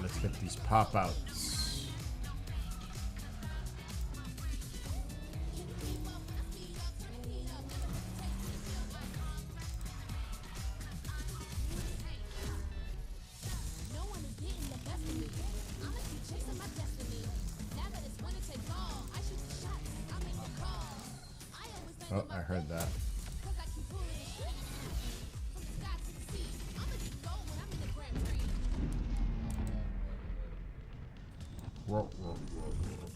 let's get these pop-outs. Oh, I heard that. Whoa, whoa, whoa, whoa.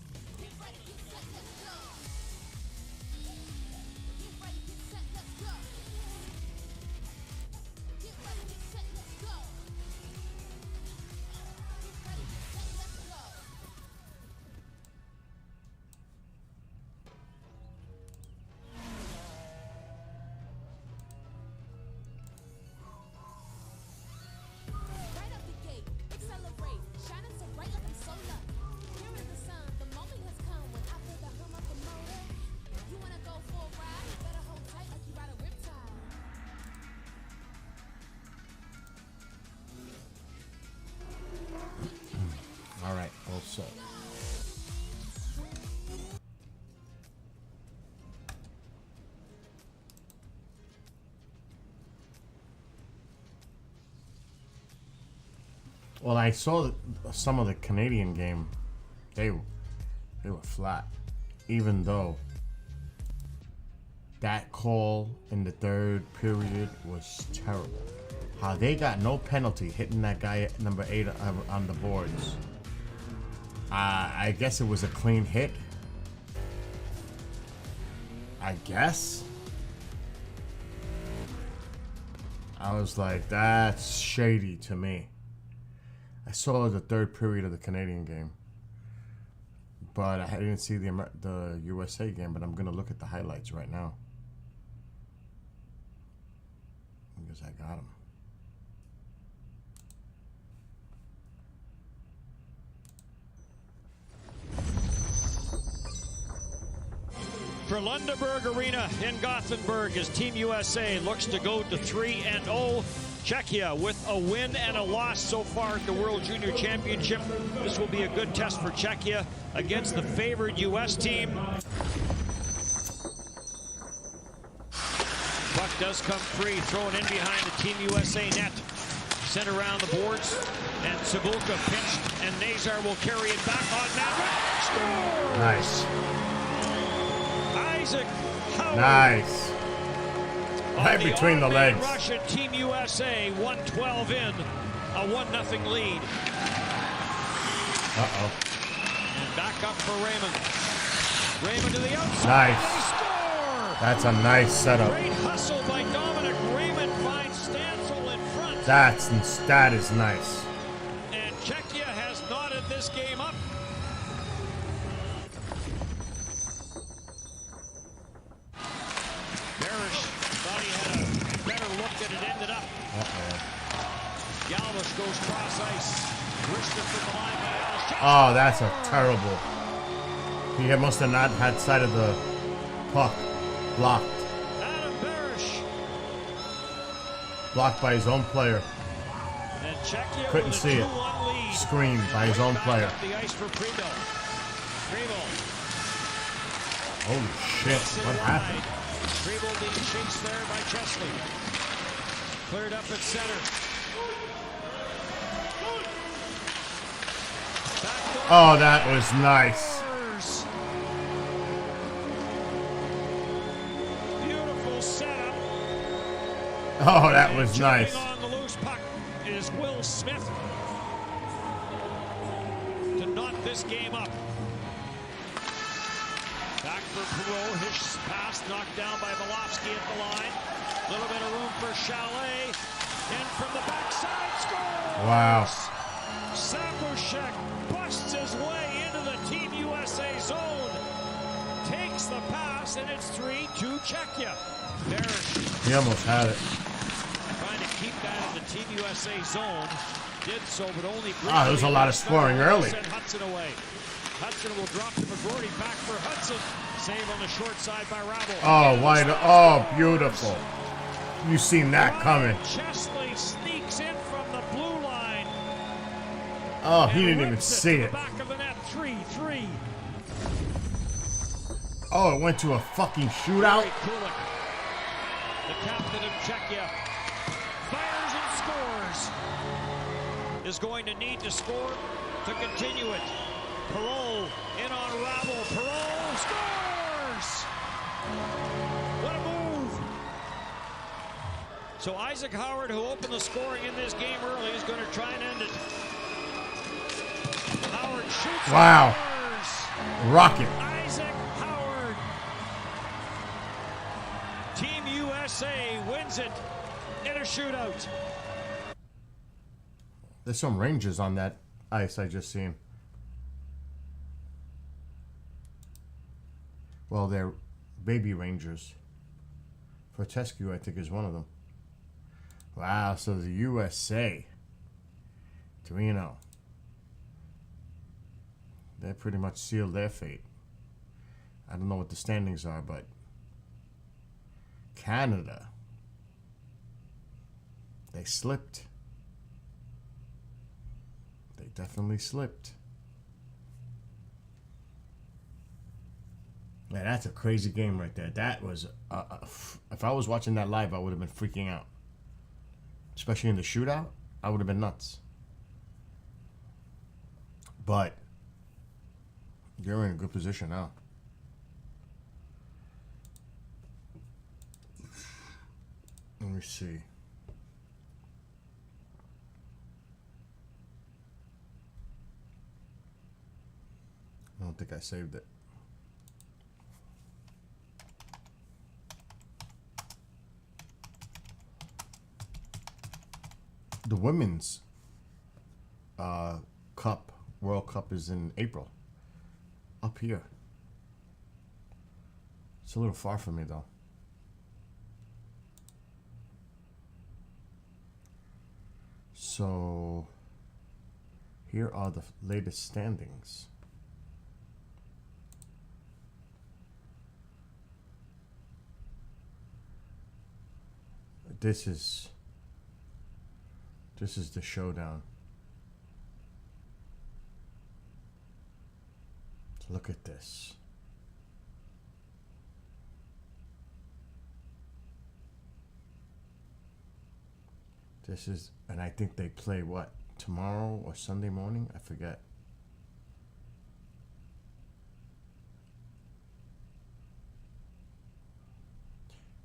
All right, all set. Well, I saw some of the Canadian game. They were flat, even though that call in the third period was terrible. How they got no penalty hitting that guy at number 8 on the boards. I guess it was a clean hit. I guess. I was like, that's shady to me. I saw the third period of the Canadian game, but I didn't see the USA game. But I'm gonna look at the highlights right now because I got them. For Lundeberg Arena in Gothenburg as Team USA looks to go to 3-0. Czechia with a win and a loss so far at the World Junior Championship. This will be a good test for Czechia against the favored US team. Puck does come free, thrown in behind the Team USA net. Sent around the boards, and Cebulka pinched, and Nazar will carry it back on Maverick. Score! Nice. Isaac Howard. Nice. Right between the legs. Russian Team USA 112 in, a 1-0 lead. Uh-oh. And back up for Raymond. Raymond to the outside. Nice. Score! That's a nice setup. Great hustle by Dominic Raymond finds Stansel in front. That is nice. And Czechia has knotted this game up. Barish thought he had a better look than it ended up. Galvas goes cross ice. Wristed from the line by Ellis. Oh, that's a terrible. He must have not had sight of the puck. Blocked. Adam Barish. Blocked by his own player. And Czechia Couldn't with a see it. 2-1 lead. Screened by his own Back player. up the ice for Prebill. Prebill. Holy shit. What happened? Prebill being chased there by Chesley. Cleared up at center. Oh, that was nice. Beautiful setup. Oh, that was nice. On the loose puck is Will Smith to knot this game up. Back for Perreault. His pass knocked down by Volofsky at the line. A little bit of room for Chalet. In from the backside. Scores! Wow. Sapushek busts his way into the Team USA zone. Takes the pass, and it's 3-2 Czechia. Barish He almost had it. trying to keep that in the Team USA zone. Did so, but only briefly. Ah, there was a lot of scoring early. Sent Hudson away. Hudson will drop to McGroarty. Back for Hudson. Save on the short side by Rabel. Oh, wide. Oh, beautiful. You seen that coming. Chesley sneaks in from the blue line. Oh, he And didn't even whips see to it. the back of the net. 3-3. Oh, it went to a fucking shootout. Gary Kulik, the captain of Czechia, fires and scores. Is going to need to score to continue it. Perreault in on Ravel. Perreault scores! What a move! So Isaac Howard, who opened the scoring in this game early, is going to try and end it. Howard shoots. Wow. And scores. Rocket. Isaac Howard. Team USA wins it in a shootout. There's some Rangers on that ice I just seen. Well, they're baby Rangers. Fortescue, I think, is one of them. Wow, so the USA 3-0. They pretty much sealed their fate. I don't know what the standings are, but Canada, they slipped. They definitely slipped. Man, that's a crazy game right there. That was, if I was watching that live, I would have been freaking out. Especially in the shootout, I would have been nuts. But you're in a good position now. Let me see. I don't think I saved it. The women's cup, World Cup, is in April. Up here. It's a little far from me, though. So, here are the latest standings. This is the showdown. Look at this. This is, and I think they play what, tomorrow or Sunday morning? I forget.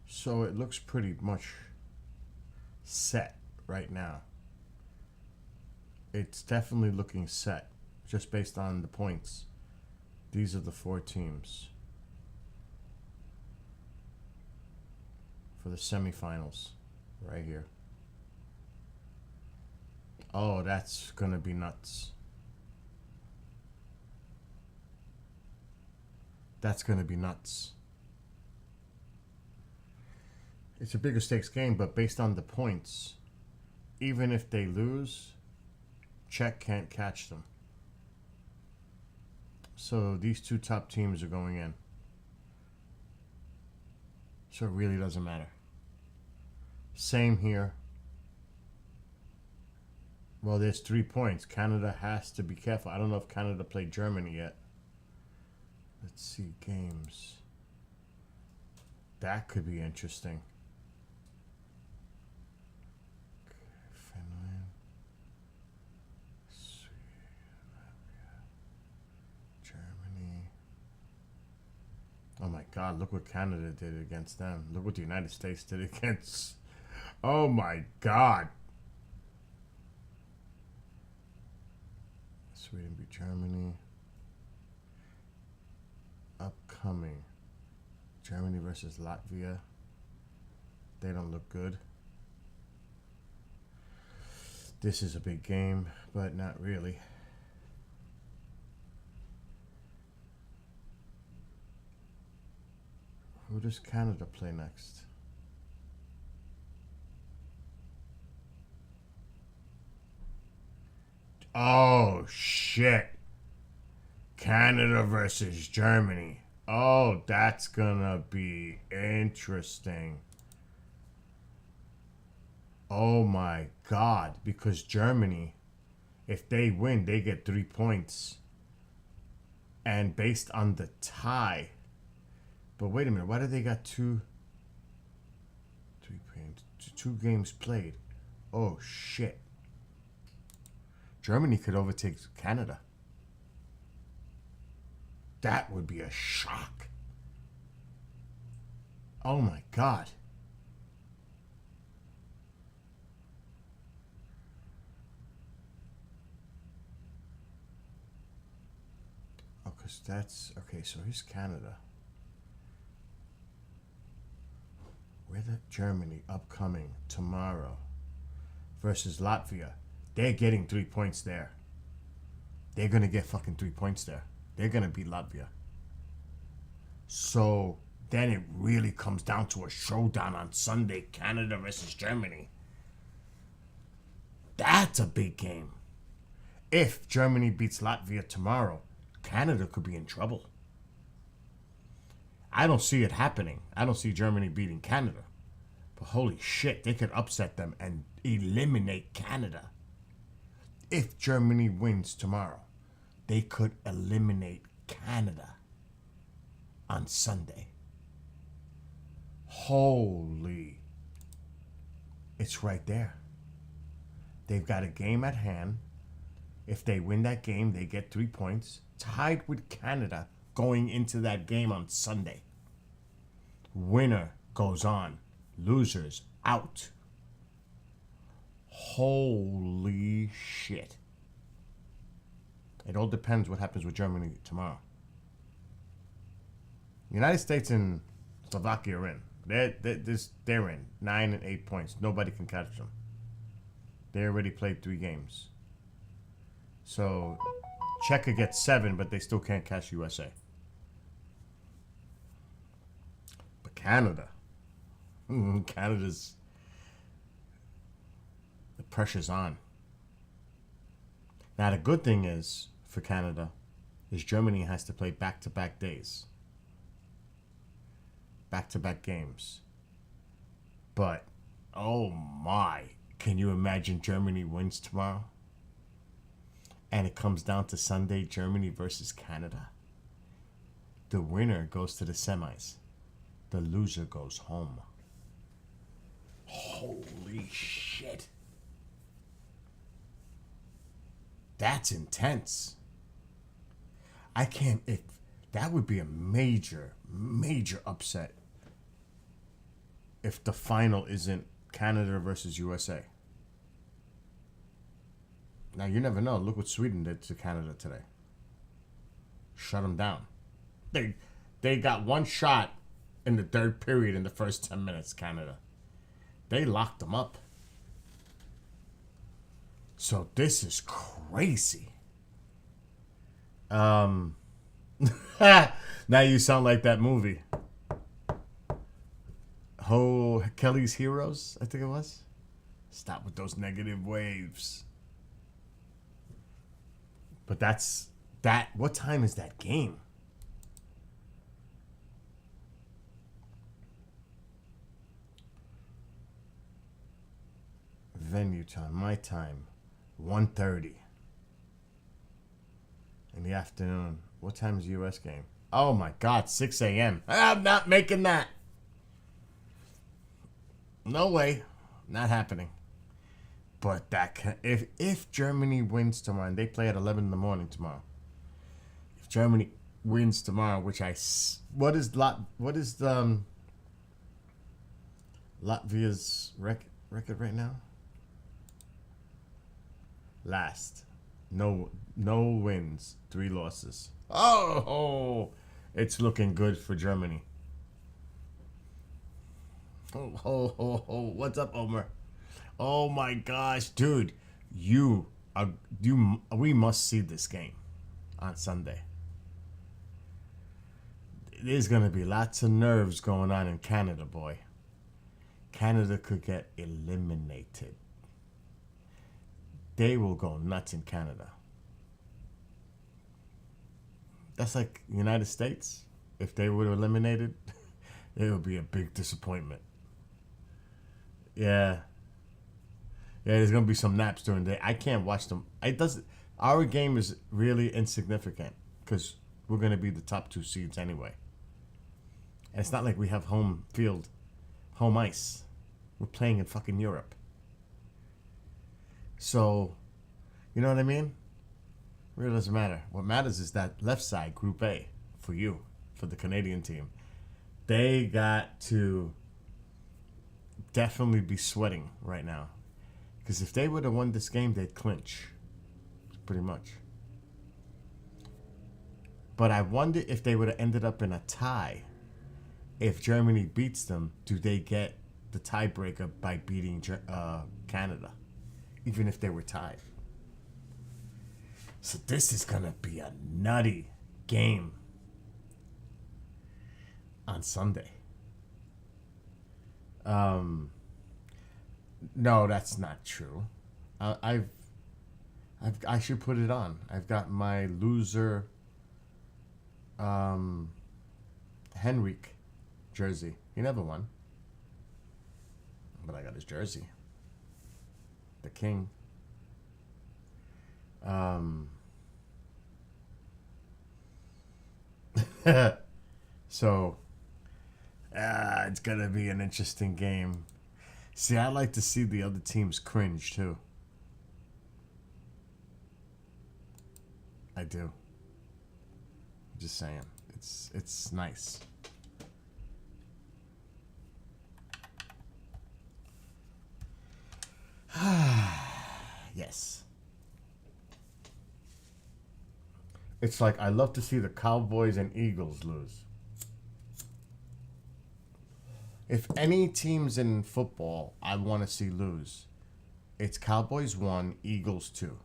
So it looks pretty much set right now. It's definitely looking set, just based on the points. These are the 4 teams for the semifinals right here. Oh, that's gonna be nuts. That's gonna be nuts. It's a bigger stakes game, but based on the points, even if they lose, Czech can't catch them. So these 2 top teams are going in. So it really doesn't matter. Same here. Well, there's 3 points. Canada has to be careful. I don't know if Canada played Germany yet. Let's see, games. That could be interesting. Finland, Sweden, Germany. Oh my God, look what Canada did against them. Look what the United States did against... Oh my God. Sweden beat Germany. Upcoming. Germany versus Latvia. They don't look good. This is a big game, but not really. Who does Canada play next? Oh, shit. Canada versus Germany. Oh, that's gonna be interesting. Oh my God, because Germany If they win, they get 3 points. And based on the tie. But wait a minute, why do they got 3 points? 2 games played. Oh shit. Germany could overtake Canada. That would be a shock. Oh my God. Oh, because that's... Okay, so here's Canada. We're the Germany upcoming tomorrow versus Latvia. They're getting 3 points there. They're going to get fucking 3 points there. They're going to beat Latvia. So then it really comes down to a showdown on Sunday, Canada versus Germany. That's a big game. If Germany beats Latvia tomorrow, Canada could be in trouble. I don't see it happening. I don't see Germany beating Canada. But holy shit, they could upset them and eliminate Canada. If Germany wins tomorrow, they could eliminate Canada on Sunday. Holy. It's right there. They've got a game at hand. If they win that game, they get 3 points. Tied with Canada going into that game on Sunday. Winner goes on. Losers out. Holy shit. It all depends what happens with Germany tomorrow. United States and Slovakia are in. They're in. 9 and 8 points. Nobody can catch them. They already played 3 games. So Czechia gets 7, but they still can't catch USA. But Canada. Canada's... The pressure's on. Now the good thing is, for Canada, is Germany has to play back-to-back days. Back-to-back games. But, oh my, can you imagine Germany wins tomorrow? And it comes down to Sunday, Germany versus Canada. The winner goes to the semis. The loser goes home. Holy shit. That's intense. I can't... that would be a major, major upset if the final isn't Canada versus USA. Now, you never know. Look what Sweden did to Canada today. Shut them down. They got one shot in the third period in the first 10 minutes, Canada. They locked them up. So this is crazy. Now you sound like that movie. Kelly's Heroes, I think it was. Stop with those negative waves. But that's that. What time is that game? Venue time, my time, 1:30 in the afternoon. What time is the U.S. game? Oh my God, 6 a.m. I'm not making that. No way, not happening. But that if Germany wins tomorrow, and they play at 11 in the morning tomorrow. If Germany wins tomorrow, which what is Latvia's record right now? Last, no wins, 3 losses. Oh, it's looking good for Germany. Oh, what's up, Omar? Oh my gosh, dude, we must see this game on Sunday. There's gonna be lots of nerves going on in Canada, boy. Canada could get eliminated. They will go nuts in Canada. That's like United States. If they were eliminated, it would be a big disappointment. Yeah. Yeah, there's gonna be some naps during the day. I can't watch them. It doesn't. Our game is really insignificant because we're gonna be the top 2 seeds anyway. And it's not like we have home field, home ice. We're playing in fucking Europe. So, you know what I mean? It really doesn't matter. What matters is that left side, Group A, for you, for the Canadian team. They got to definitely be sweating right now. Because if they would have won this game, they'd clinch. Pretty much. But I wonder if they would have ended up in a tie. If Germany beats them, do they get the tiebreaker by beating Canada? Even if they were tied. So this is going to be a nutty game on Sunday. No, that's not true. I should put it on. I've got my loser Henrik jersey. He never won. But I got his jersey. The king. So it's gonna be an interesting game. See, I like to see the other teams cringe too. I do. Just saying. It's nice. Yes. It's like I love to see the Cowboys and Eagles lose. If any teams in football I want to see lose, it's Cowboys 1, Eagles 2.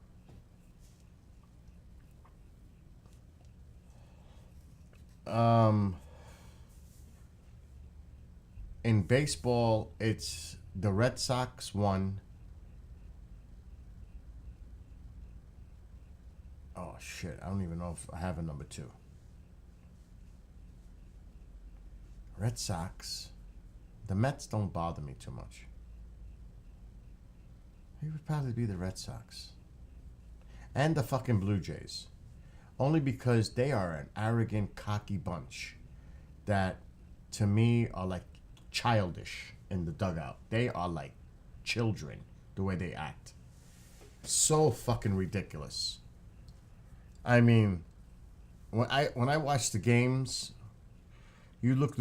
In baseball, it's the Red Sox 1. Oh shit! I don't even know if I have a number 2. Red Sox. The Mets don't bother me too much. It would probably be the Red Sox. And the fucking Blue Jays. Only because they are an arrogant, cocky bunch that, to me, are like childish in the dugout. They are like children, the way they act. So fucking ridiculous. I mean, when I watch the games, you look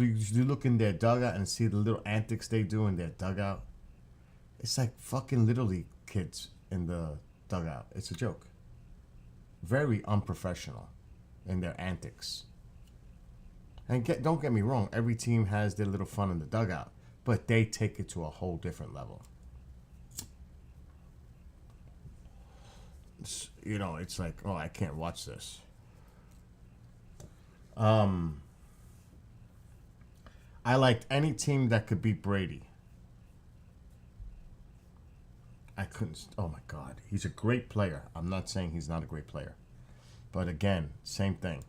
in their dugout and see the little antics they do in their dugout. It's like fucking Little League kids in the dugout. It's a joke. Very unprofessional in their antics. And don't get me wrong, every team has their little fun in the dugout, but they take it to a whole different level. It's like, oh, I can't watch this. I liked any team that could beat Brady. I couldn't. Oh my God, he's a great player. I'm not saying he's not a great player, but again, same thing.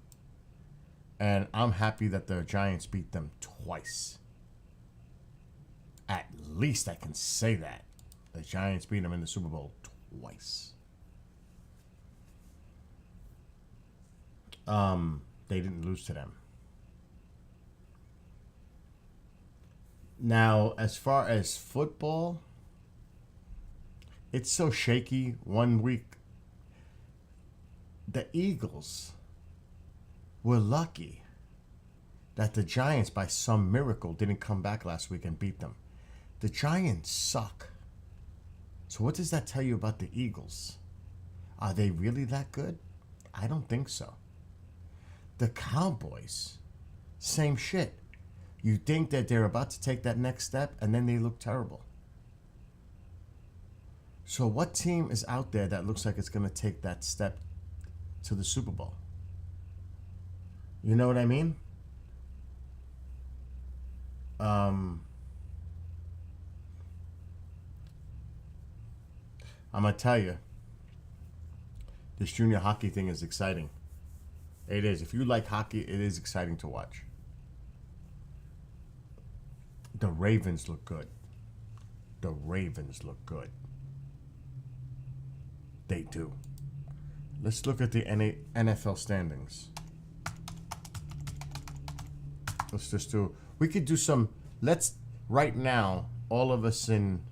And I'm happy that the Giants beat them twice. At least I can say that the Giants beat them in the Super Bowl twice. They didn't lose to them. Now, as far as football, it's so shaky. 1 week, the Eagles were lucky that the Giants, by some miracle, didn't come back last week and beat them. The Giants suck. So what does that tell you about the Eagles? Are they really that good? I don't think so. The Cowboys, same shit. You think that they're about to take that next step, and then they look terrible. So what team is out there that looks like it's going to take that step to the Super Bowl? You know what I mean? I'm going to tell you, this junior hockey thing is exciting. It is. If you like hockey, it is exciting to watch. The Ravens look good. The Ravens look good. They do. Let's look at the NFL standings. Let's just do... We could do some... Let's, right now, all of us in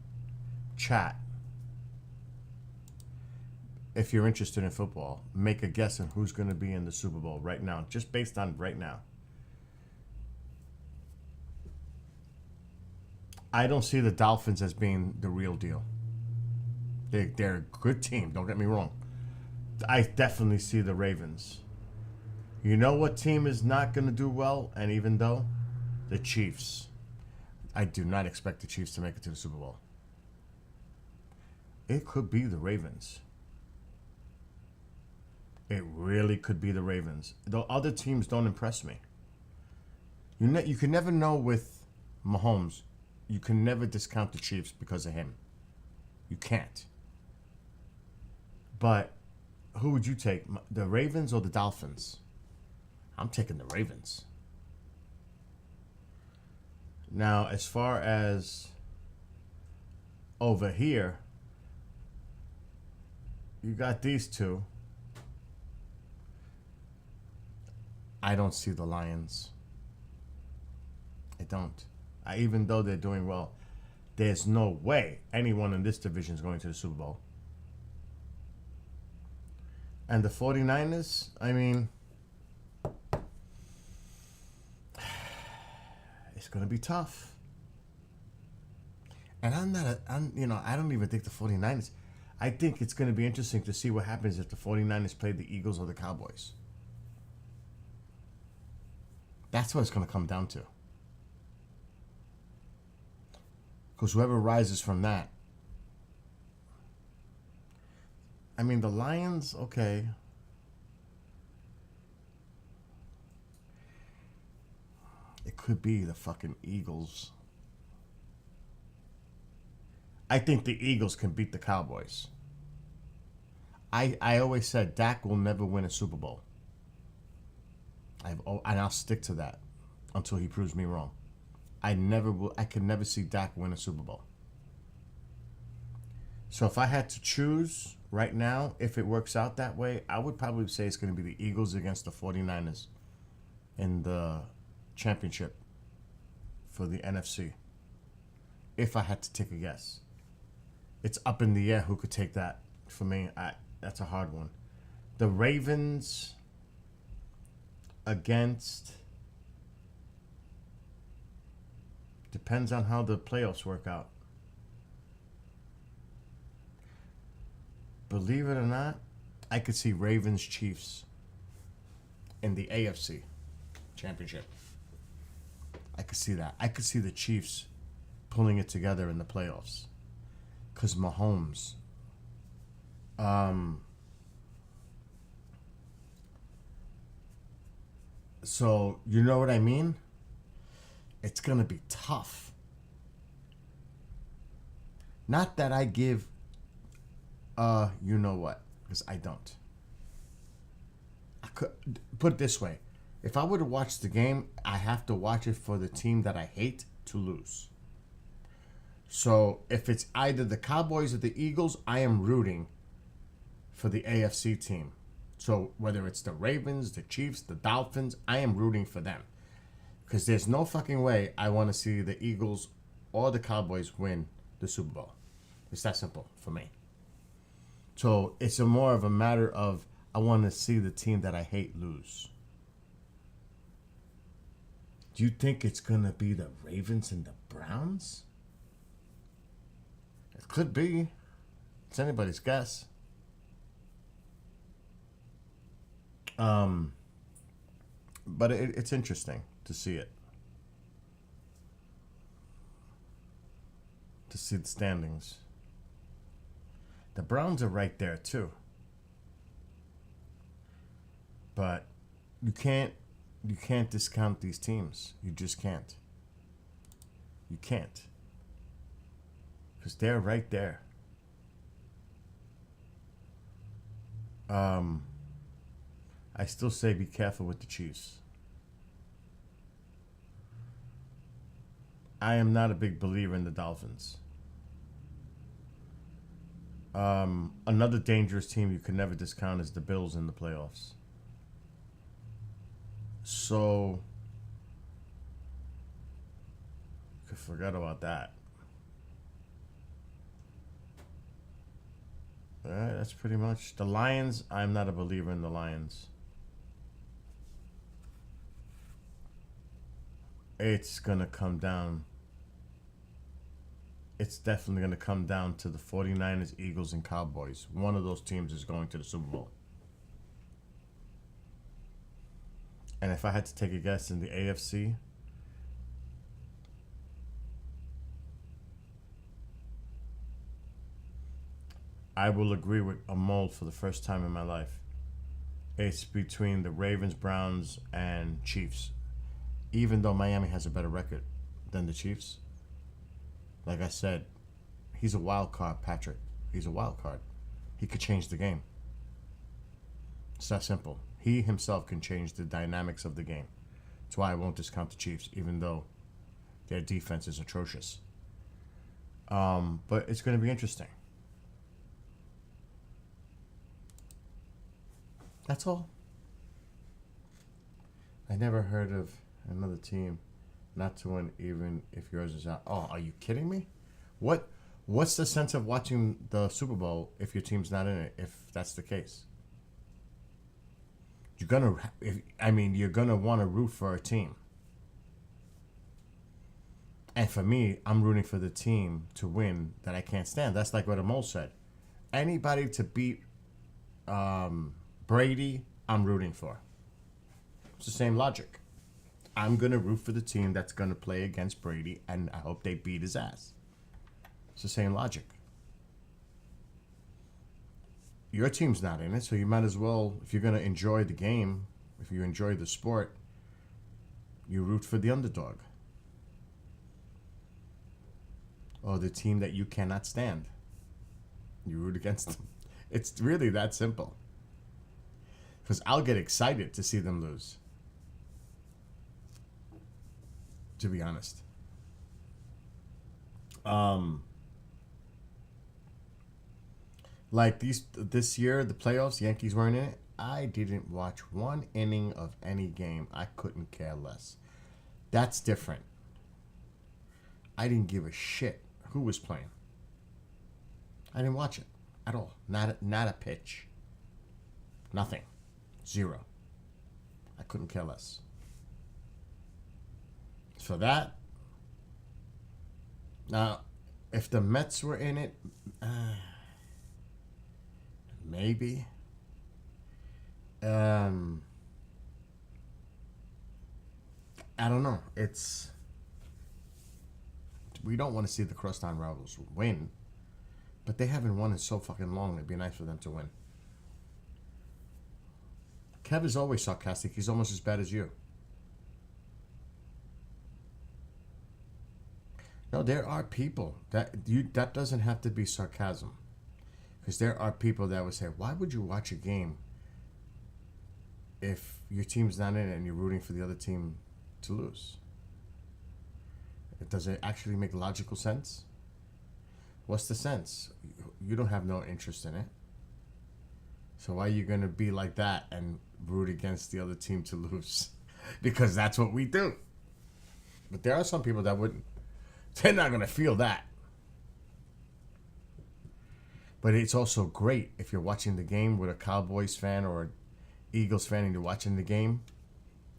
chat, if you're interested in football, make a guess on who's going to be in the Super Bowl right now, just based on right now. I don't see the Dolphins as being the real deal. They're a good team, don't get me wrong. I definitely see the Ravens. You know what team is not going to do well, and even though? The Chiefs. I do not expect the Chiefs to make it to the Super Bowl. It could be the Ravens. It really could be the Ravens. The other teams don't impress me. You can never know with Mahomes. You can never discount the Chiefs because of him. You can't. But who would you take? The Ravens or the Dolphins? I'm taking the Ravens. Now, as far as over here, you got these two. I don't see the Lions. I don't. Even though they're doing well, there's no way anyone in this division is going to the Super Bowl. And the 49ers, I mean, it's going to be tough. And I don't even think the 49ers, I think it's going to be interesting to see what happens if the 49ers play the Eagles or the Cowboys. That's what it's going to come down to. Because whoever rises from that. I mean, the Lions, okay. It could be the fucking Eagles. I think the Eagles can beat the Cowboys. I always said Dak will never win a Super Bowl. And I'll stick to that until he proves me wrong. I can never see Dak win a Super Bowl. So if I had to choose right now, if it works out that way, I would probably say it's going to be the Eagles against the 49ers in the championship for the NFC. If I had to take a guess. It's up in the air who could take that. For me, that's a hard one. The Ravens against... Depends on how the playoffs work out. Believe it or not, I could see Ravens Chiefs in the AFC championship. I could see that. I could see the Chiefs pulling it together in the playoffs. Because Mahomes. So, you know what I mean? It's going to be tough. Not that I give, you know what, because I don't. I could put it this way. If I were to watch the game, I have to watch it for the team that I hate to lose. So if it's either the Cowboys or the Eagles, I am rooting for the AFC team. So whether it's the Ravens, the Chiefs, the Dolphins, I am rooting for them. Because there's no fucking way I want to see the Eagles or the Cowboys win the Super Bowl. It's that simple for me. So it's more of a matter of I want to see the team that I hate lose. Do you think it's going to be the Ravens and the Browns? It could be. It's anybody's guess. But it's interesting to see it. To see the standings. The Browns are right there too. But you can't discount these teams. You just can't. You can't. Because they're right there. I still say be careful with the Chiefs. I am not a big believer in the Dolphins. Another dangerous team you can never discount is the Bills in the playoffs. So you could forget about that. All right, that's pretty much the Lions. I'm not a believer in the Lions. It's gonna come down. It's definitely gonna come down to the 49ers, Eagles, and Cowboys. One of those teams is going to the Super Bowl. And if I had to take a guess in the AFC, I will agree with a mold for the first time in my life. It's between the Ravens, Browns, and Chiefs. Even though Miami has a better record than the Chiefs, like I said, he's a wild card, Patrick. He's a wild card. He could change the game. It's that simple. He himself can change the dynamics of the game. That's why I won't discount the Chiefs, even though their defense is atrocious. But it's going to be interesting. That's all. I never heard of another team not to win even if yours is out. Oh, are you kidding me? What's the sense of watching the Super Bowl if your team's not in it, if that's the case? You're gonna want to root for a team. And for me, I'm rooting for the team to win that I can't stand. That's like what Amol said. Anybody to beat Brady, I'm rooting for. It's the same logic. I'm going to root for the team that's going to play against Brady, and I hope they beat his ass. It's the same logic. Your team's not in it, so you might as well, if you're going to enjoy the game, if you enjoy the sport, you root for the underdog. Or the team that you cannot stand. You root against them. It's really that simple. Because I'll get excited to see them lose. To be honest. Like this year, the playoffs, Yankees weren't in it. I didn't watch one inning of any game. I couldn't care less. That's different. I didn't give a shit who was playing. I didn't watch it at all. Not a pitch. Nothing. Zero. I couldn't care less. For that, now, if the Mets were in it, maybe. I don't know. We don't want to see the crosstown rivals win, but they haven't won in so fucking long. It'd be nice for them to win. Kev is always sarcastic. He's almost as bad as you. No, there are people that doesn't have to be sarcasm, because there are people that would say, "Why would you watch a game if your team's not in it and you're rooting for the other team to lose?" Does it actually make logical sense? What's the sense? You don't have no interest in it, so why are you gonna be like that and root against the other team to lose? Because that's what we do. But there are some people that wouldn't. They're not going to feel that. But it's also great if you're watching the game with a Cowboys fan or an Eagles fan and you're watching the game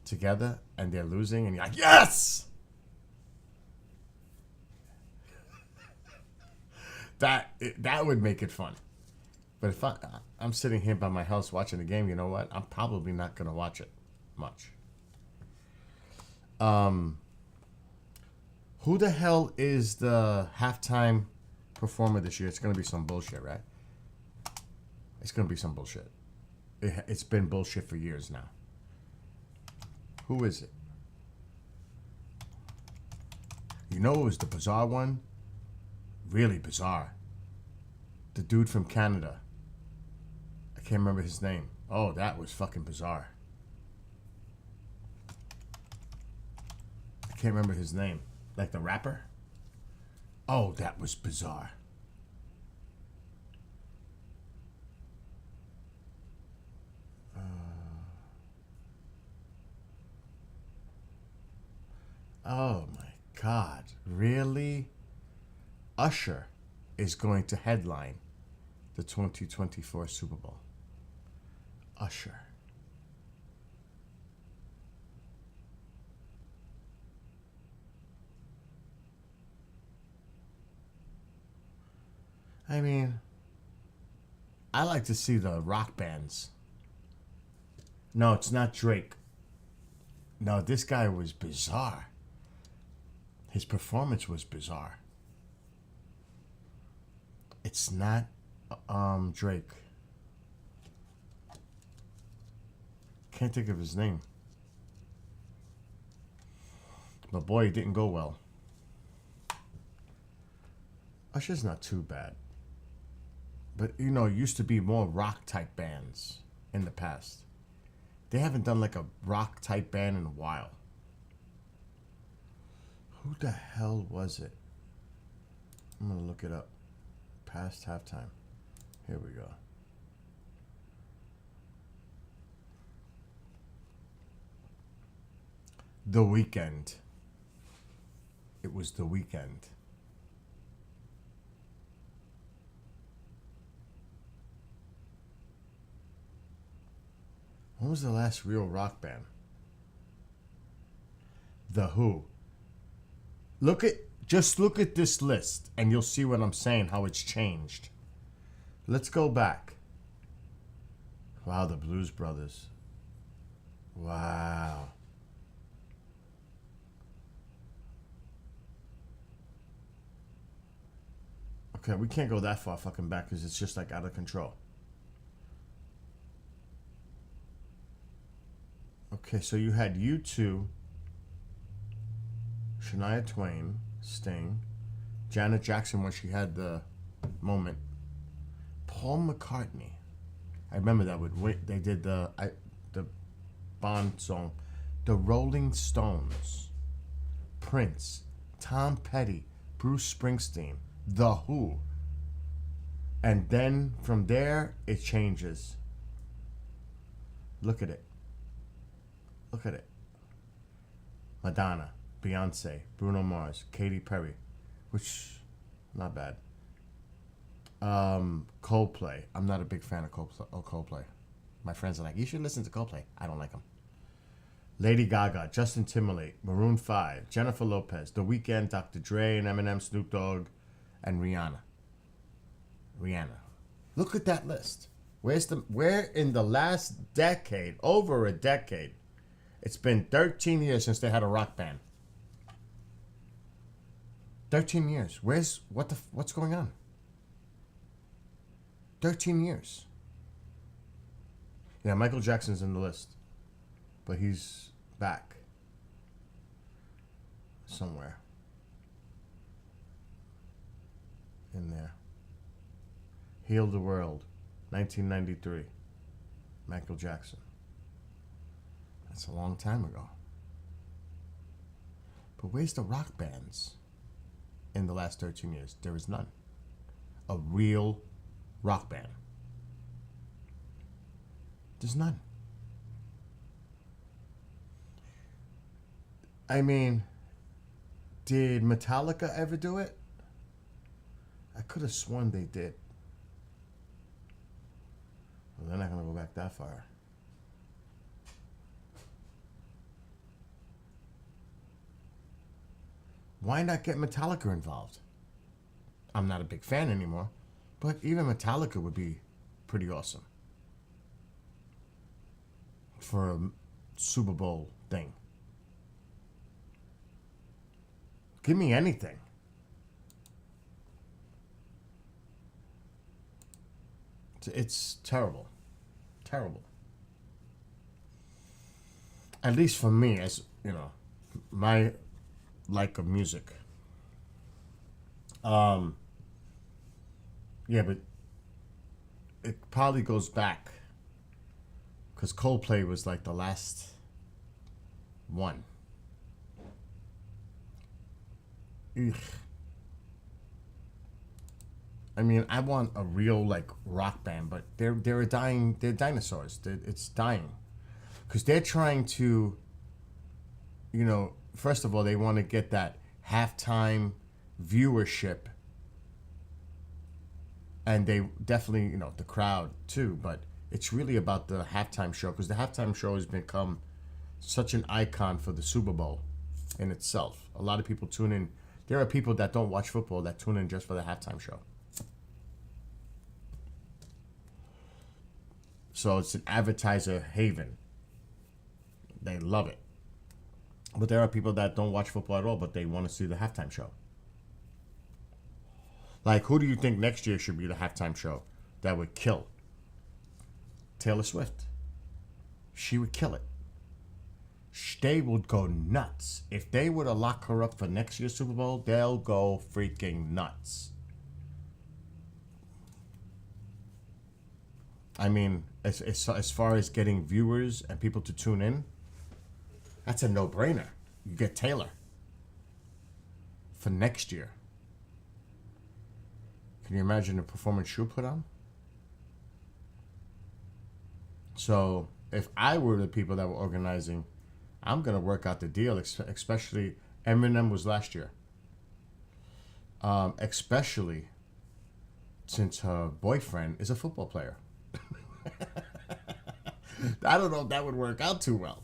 together and they're losing and you're like, yes! That would make it fun. But if I'm sitting here by my house watching the game, you know what? I'm probably not going to watch it much. Who the hell is the halftime performer this year? It's going to be some bullshit, right? It's going to be some bullshit. It's been bullshit for years now. Who is it? You know it was the bizarre one? Really bizarre. The dude from Canada. I can't remember his name. Oh, that was fucking bizarre. I can't remember his name. Like the rapper? Oh, that was bizarre. Oh my God. Really? Usher is going to headline the 2024 Super Bowl. Usher. I mean, I like to see the rock bands. No, it's not Drake. No, this guy was bizarre. His performance was bizarre. It's not Drake. Can't think of his name. But boy, it didn't go well. Usher's not too bad. But, you know, it used to be more rock-type bands in the past. They haven't done, like, a rock-type band in a while. Who the hell was it? I'm going to look it up. Past halftime. Here we go. The Weeknd. It was The Weeknd. When was the last real rock band? The Who. Just look at this list and you'll see what I'm saying, how it's changed. Let's go back. Wow, the Blues Brothers. Wow. Okay, we can't go that far fucking back because it's just like out of control. Okay, so you had U2, Shania Twain, Sting, Janet Jackson when she had the moment, Paul McCartney. I remember that they did the Bond song, the Rolling Stones, Prince, Tom Petty, Bruce Springsteen, The Who. And then from there it changes. Look at it. Look at it. Madonna, Beyonce, Bruno Mars, Katy Perry, which, not bad. Coldplay. I'm not a big fan of Coldplay. My friends are like, you should listen to Coldplay. I don't like them. Lady Gaga, Justin Timberlake, Maroon 5, Jennifer Lopez, The Weeknd, Dr. Dre, and Eminem, Snoop Dogg, and Rihanna. Look at that list. Where in the last decade, over a decade, it's been 13 years since they had a rock band. 13 years. What's going on? 13 years. Yeah, Michael Jackson's in the list. But he's back. Somewhere. In there. Heal the World. 1993. Michael Jackson. That's a long time ago. But where's the rock bands in the last 13 years? There is none. A real rock band. There's none. I mean, did Metallica ever do it? I could have sworn they did. Well, they're not going to go back that far. Why not get Metallica involved? I'm not a big fan anymore, but even Metallica would be pretty awesome for a Super Bowl thing. Give me anything. It's terrible. Terrible. At least for me, as you know, my like of music. Yeah, but it probably goes back because Coldplay was like the last one. Ugh. I mean, I want a real like rock band, but they're dying. They're dinosaurs. It's dying because they're trying to, you know, first of all, they want to get that halftime viewership, and they definitely, the crowd too, but it's really about the halftime show, because the halftime show has become such an icon for the Super Bowl in itself. A lot of people tune in. There are people that don't watch football that tune in just for the halftime show. So it's an advertiser haven. They love it. But there are people that don't watch football at all, but they want to see the halftime show. Like, who do you think next year should be the halftime show that would kill? Taylor Swift. She would kill it. They would go nuts. If they were to lock her up for next year's Super Bowl, they'll go freaking nuts. I mean, as far as getting viewers and people to tune in, that's a no-brainer. You get Taylor for next year. Can you imagine the performance she'll put on? So if I were the people that were organizing, I'm going to work out the deal, especially Eminem was last year. Especially since her boyfriend is a football player. I don't know if that would work out too well.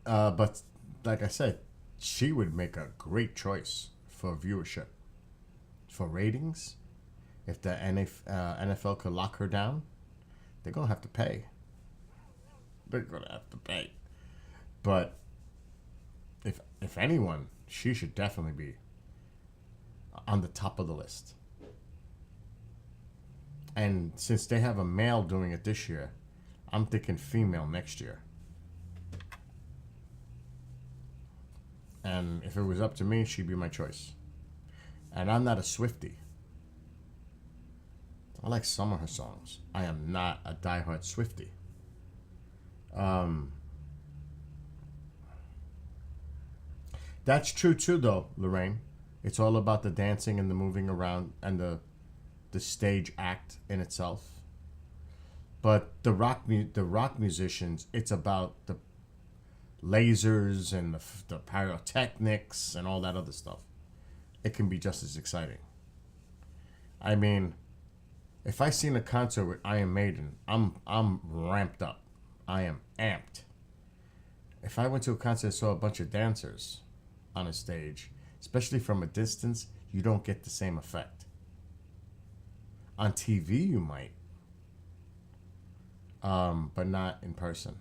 But like I said, she would make a great choice for viewership, for ratings. If the NFL could lock her down, they're going to have to pay. They're going to have to pay. But if anyone, she should definitely be on the top of the list. And since they have a male doing it this year, I'm thinking female next year. And if it was up to me, she'd be my choice. And I'm not a Swiftie. I like some of her songs. I am not a diehard Swiftie. That's true too, though, Lorraine. It's all about the dancing and the moving around and the stage act in itself. But the rock musicians, it's about the lasers and the pyrotechnics and all that other stuff. It can be just as exciting. I mean, if I seen a concert with Iron Maiden, I'm ramped up. I am amped. If I went to a concert and saw a bunch of dancers on a stage, especially from a distance, you don't get the same effect. On TV, you might, but not in person.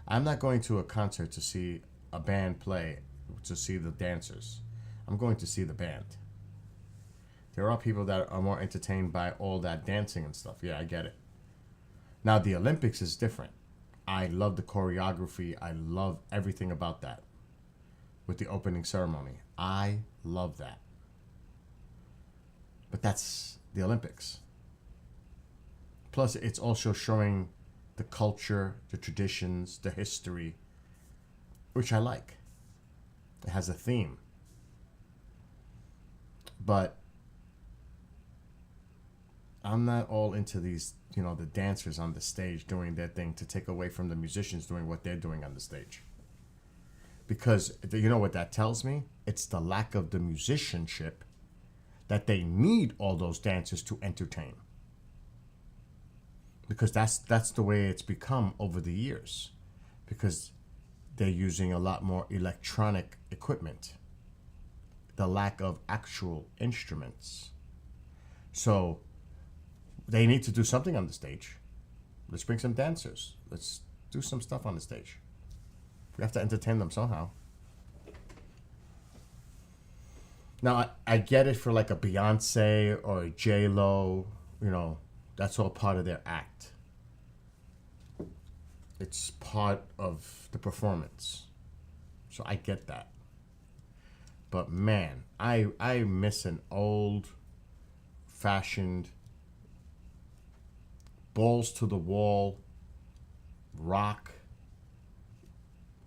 I'm not going to a concert to see a band play, to see the dancers. I'm going to see the band. There are people that are more entertained by all that dancing and stuff. Yeah, I get it. Now, the Olympics is different. I love the choreography. I love everything about that. With the opening ceremony. I love that. But that's the Olympics. Plus, it's also showing the culture, the traditions, the history, which I like. It has a theme. But I'm not all into these, the dancers on the stage doing their thing to take away from the musicians doing what they're doing on the stage. Because you know what that tells me? It's the lack of the musicianship that they need all those dancers to entertain. Because that's the way it's become over the years. Because they're using a lot more electronic equipment. The lack of actual instruments. So they need to do something on the stage. Let's bring some dancers. Let's do some stuff on the stage. We have to entertain them somehow. Now, I get it for like a Beyonce or a J-Lo, that's all part of their act. It's part of the performance. So I get that. But man, I miss an old-fashioned, balls to the wall rock,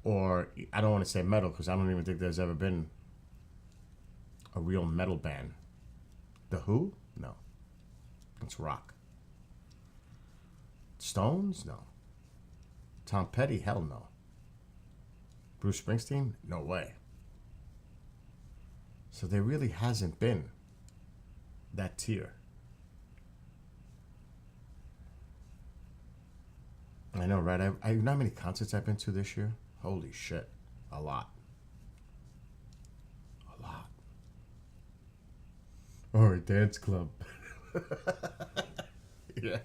or I don't want to say metal because I don't even think there's ever been a real metal band. The Who? No. It's rock. Stones? No. Tom Petty? Hell no. Bruce Springsteen? No way. So there really hasn't been that tier. I know, right? You know how many concerts I've been to this year? Holy shit. A lot. A lot. Or a dance club. Yeah.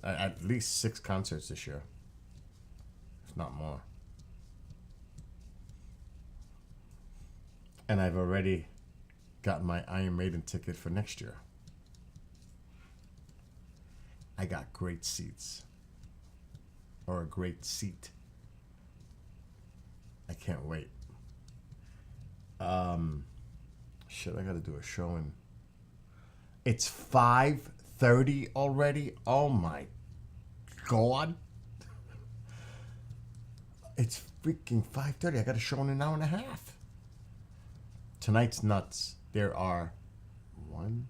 At least 6 concerts this year. If not more. And I've already got my Iron Maiden ticket for next year. I got great seats. Or a great seat. I can't wait. Shit, I gotta do a show in. It's 5:30 already? Oh my God. It's freaking 5:30. I got a show in an hour and a half. Tonight's nuts. There are 1,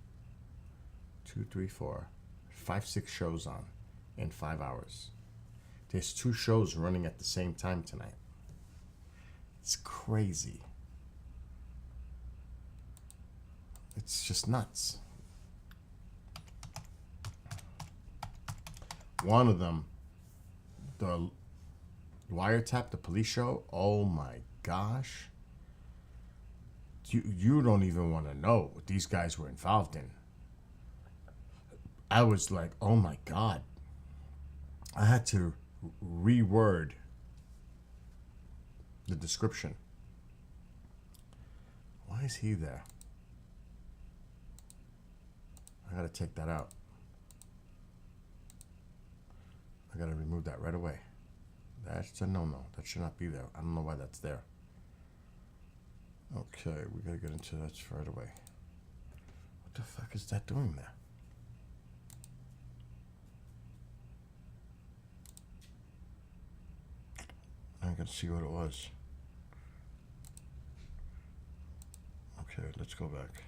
2, 3, 4, 5, 6 shows on in 5 hours. There's 2 shows running at the same time tonight. It's crazy. It's just nuts. One of them, the Wiretap, the police show, oh my gosh. You don't even want to know what these guys were involved in. I was like, oh my God. I had to reword the description. Why is he there? I gotta take that out. I gotta remove that right away. That's a no-no. That should not be there. I don't know why that's there. Okay, we gotta get into that right away. What the fuck is that doing there? I gotta see what it was. Okay, let's go back.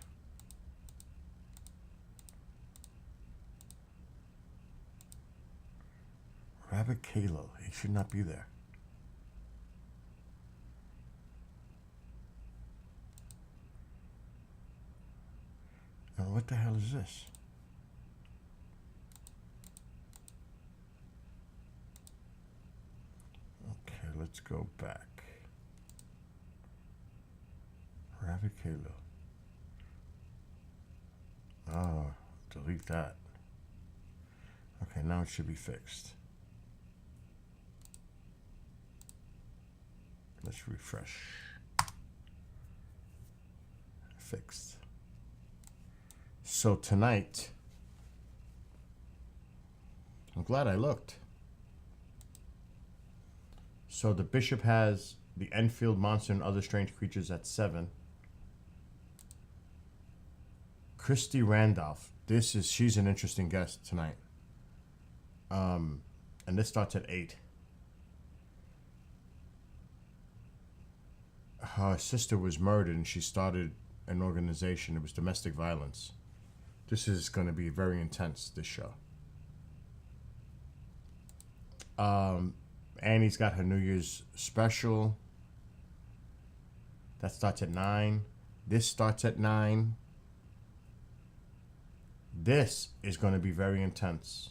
Rabbit Kalo, he should not be there. And what the hell is this? Okay, let's go back. Rabbit Kalo. Oh, delete that. Okay, now it should be fixed. Let's refresh. Fixed. So tonight, I'm glad I looked. So the Bishop has the Enfield Monster and Other Strange Creatures at 7. Christy Randolph. She's an interesting guest tonight. And this starts at 8. Her sister was murdered and she started an organization. It was domestic violence. This is going to be very intense, this show. Annie's got her New Year's special. That starts at 9. This starts at 9. This is going to be very intense.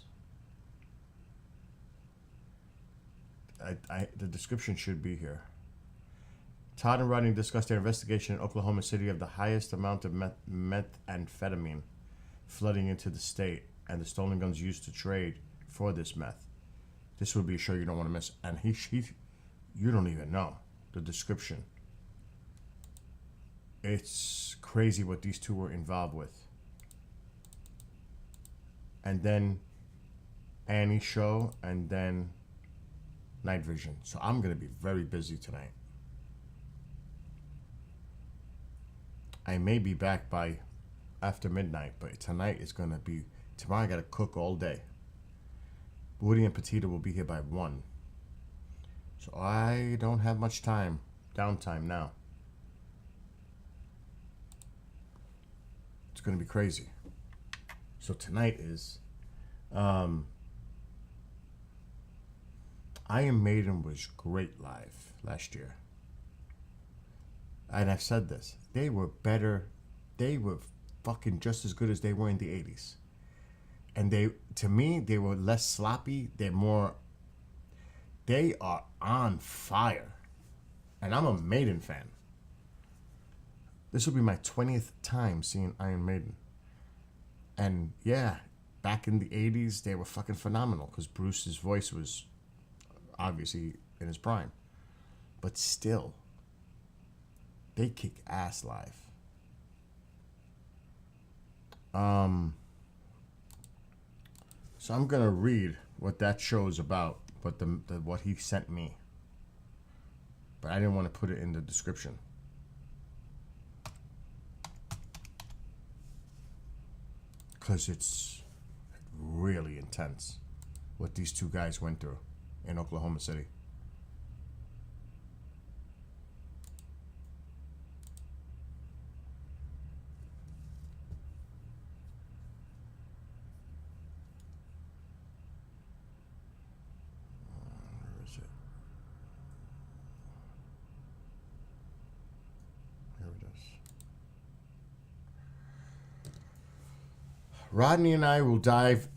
The description should be here. Todd and Rodney discussed their investigation in Oklahoma City of the highest amount of methamphetamine flooding into the state and the stolen guns used to trade for this meth. This will be a show you don't want to miss. And you don't even know the description. It's crazy what these two were involved with. And then Annie's show, and then Night Vision. So I'm going to be very busy tonight. I may be back by after midnight, but tonight is going to be... Tomorrow I got to cook all day. Woody and Petita will be here by 1. So I don't have much time, downtime now. It's going to be crazy. So tonight is... Iron Maiden was great live last year. And I've said this. They were better. They were fucking just as good as they were in the 80s. And to me, they were less sloppy. They are on fire. And I'm a Maiden fan. This will be my 20th time seeing Iron Maiden. And yeah, back in the 80s, they were fucking phenomenal because Bruce's voice was obviously in his prime. But still, they kick ass live. So I'm going to read what that show is about, but what he sent me. But I didn't want to put it in the description. Because it's really intense what these two guys went through in Oklahoma City. Where is it? Here it is. Rodney and I will dive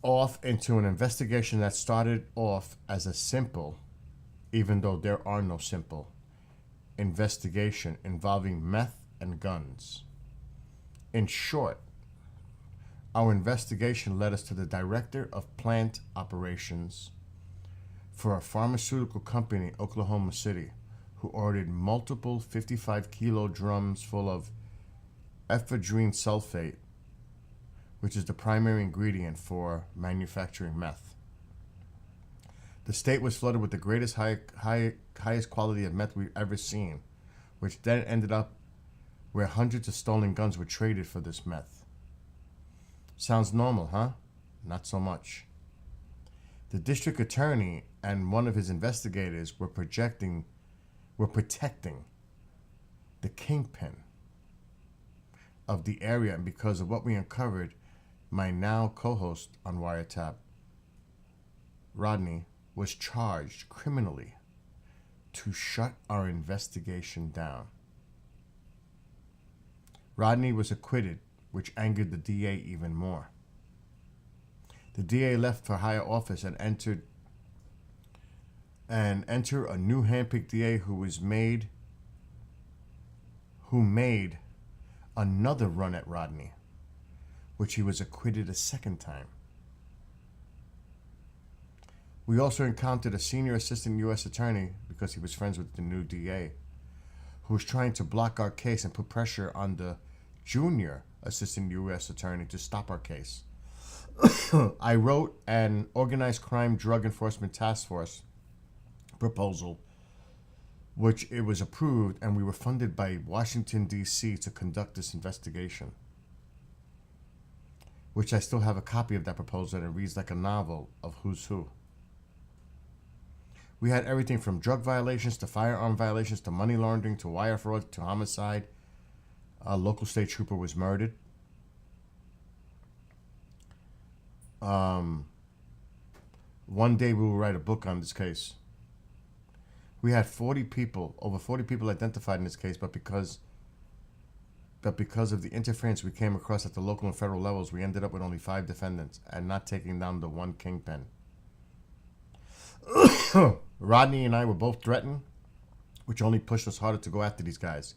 off into an investigation that started off as a simple, even though there are no simple, investigation involving meth and guns. In short, our investigation led us to the director of plant operations for a pharmaceutical company in Oklahoma City, who ordered multiple 55-kilo drums full of ephedrine sulfate, which is the primary ingredient for manufacturing meth. The state was flooded with the greatest highest quality of meth we've ever seen, which then ended up where hundreds of stolen guns were traded for this meth. Sounds normal, huh? Not so much. The district attorney and one of his investigators were protecting the kingpin of the area, and because of what we uncovered, my now co-host on Wiretap, Rodney, was charged criminally to shut our investigation down. Rodney was acquitted, which angered the DA even more. The DA left for higher office and enter a new handpicked DA who made another run at Rodney, which he was acquitted a second time. We also encountered a senior assistant U.S. attorney, because he was friends with the new DA, who was trying to block our case and put pressure on the junior assistant U.S. attorney to stop our case. I wrote an organized crime drug enforcement task force proposal, which it was approved, and we were funded by Washington, D.C. to conduct this investigation, which I still have a copy of that proposal, and it reads like a novel of who's who. We had everything from drug violations to firearm violations to money laundering to wire fraud to homicide. A local state trooper was murdered. One day we will write a book on this case. We had over 40 people identified in this case, but because of the interference we came across at the local and federal levels, we ended up with only 5 defendants and not taking down the one kingpin. Rodney and I were both threatened, which only pushed us harder to go after these guys.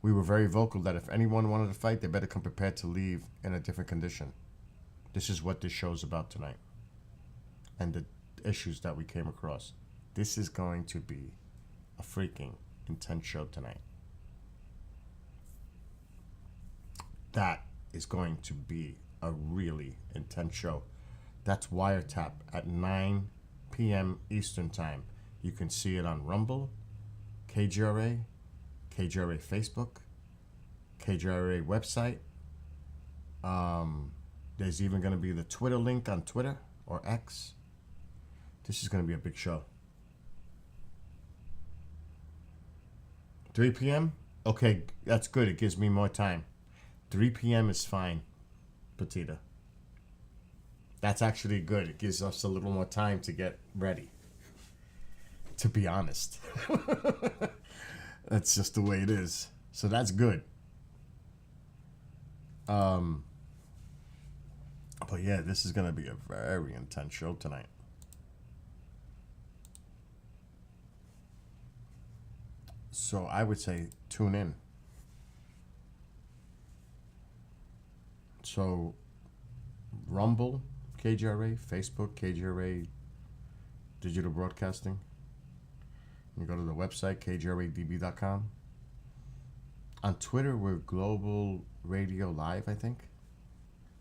We were very vocal that if anyone wanted to fight, they better come prepared to leave in a different condition. This is what this show's about tonight, and the issues that we came across. This is going to be a freaking intense show tonight. That is going to be a really intense show. That's Wiretap at 9 p.m. Eastern Time. You can see it on Rumble, KGRA, KGRA Facebook, KGRA website. There's even going to be the Twitter link on Twitter or X. This is going to be a big show. 3 p.m.? Okay, that's good. It gives me more time. 3 p.m. is fine, Petita. That's actually good. It gives us a little more time to get ready. to be honest. That's just the way it is. So that's good. But yeah, this is going to be a very intense show tonight. So I would say tune in. So Rumble, KGRA, Facebook, KGRA Digital Broadcasting. You go to the website, kgradb.com. On Twitter, we're Global Radio Live, I think.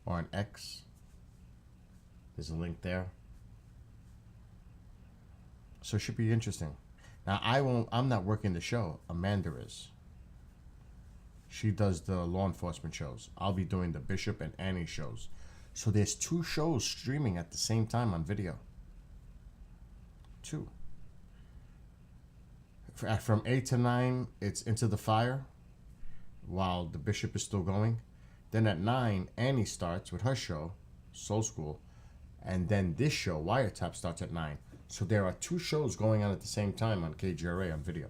Or on X. There's a link there. So it should be interesting. Now, I'm not working the show. Amanda is. She does the law enforcement shows. I'll be doing the Bishop and Annie shows. So there's 2 shows streaming at the same time on video. 2. From 8 to 9, it's Into the Fire, while the Bishop is still going. Then at 9, Annie starts with her show, Soul School. And then this show, Wiretap, starts at 9. So there are 2 shows going on at the same time on KGRA on video.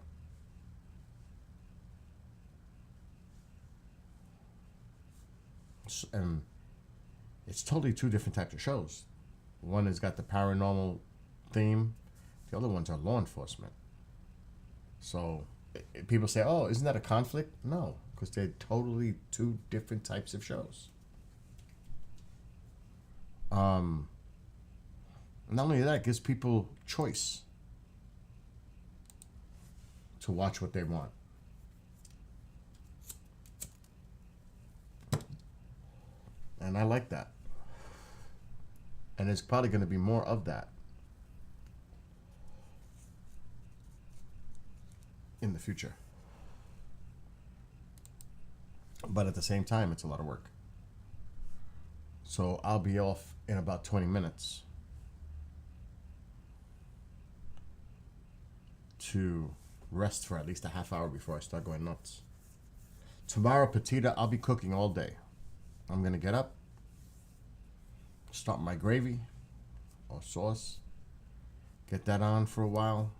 And it's totally 2 different types of shows. One has got the paranormal theme. The other ones are law enforcement. So people say, oh, isn't that a conflict? No, because they're totally 2 different types of shows. Not only that, it gives people choice to watch what they want. And I like that. And there's probably going to be more of that in the future. But at the same time, it's a lot of work. So I'll be off in about 20 minutes to rest for at least a half hour before I start going nuts. Tomorrow, Petita, I'll be cooking all day. I'm going to get up, start my gravy or sauce, get that on for a while.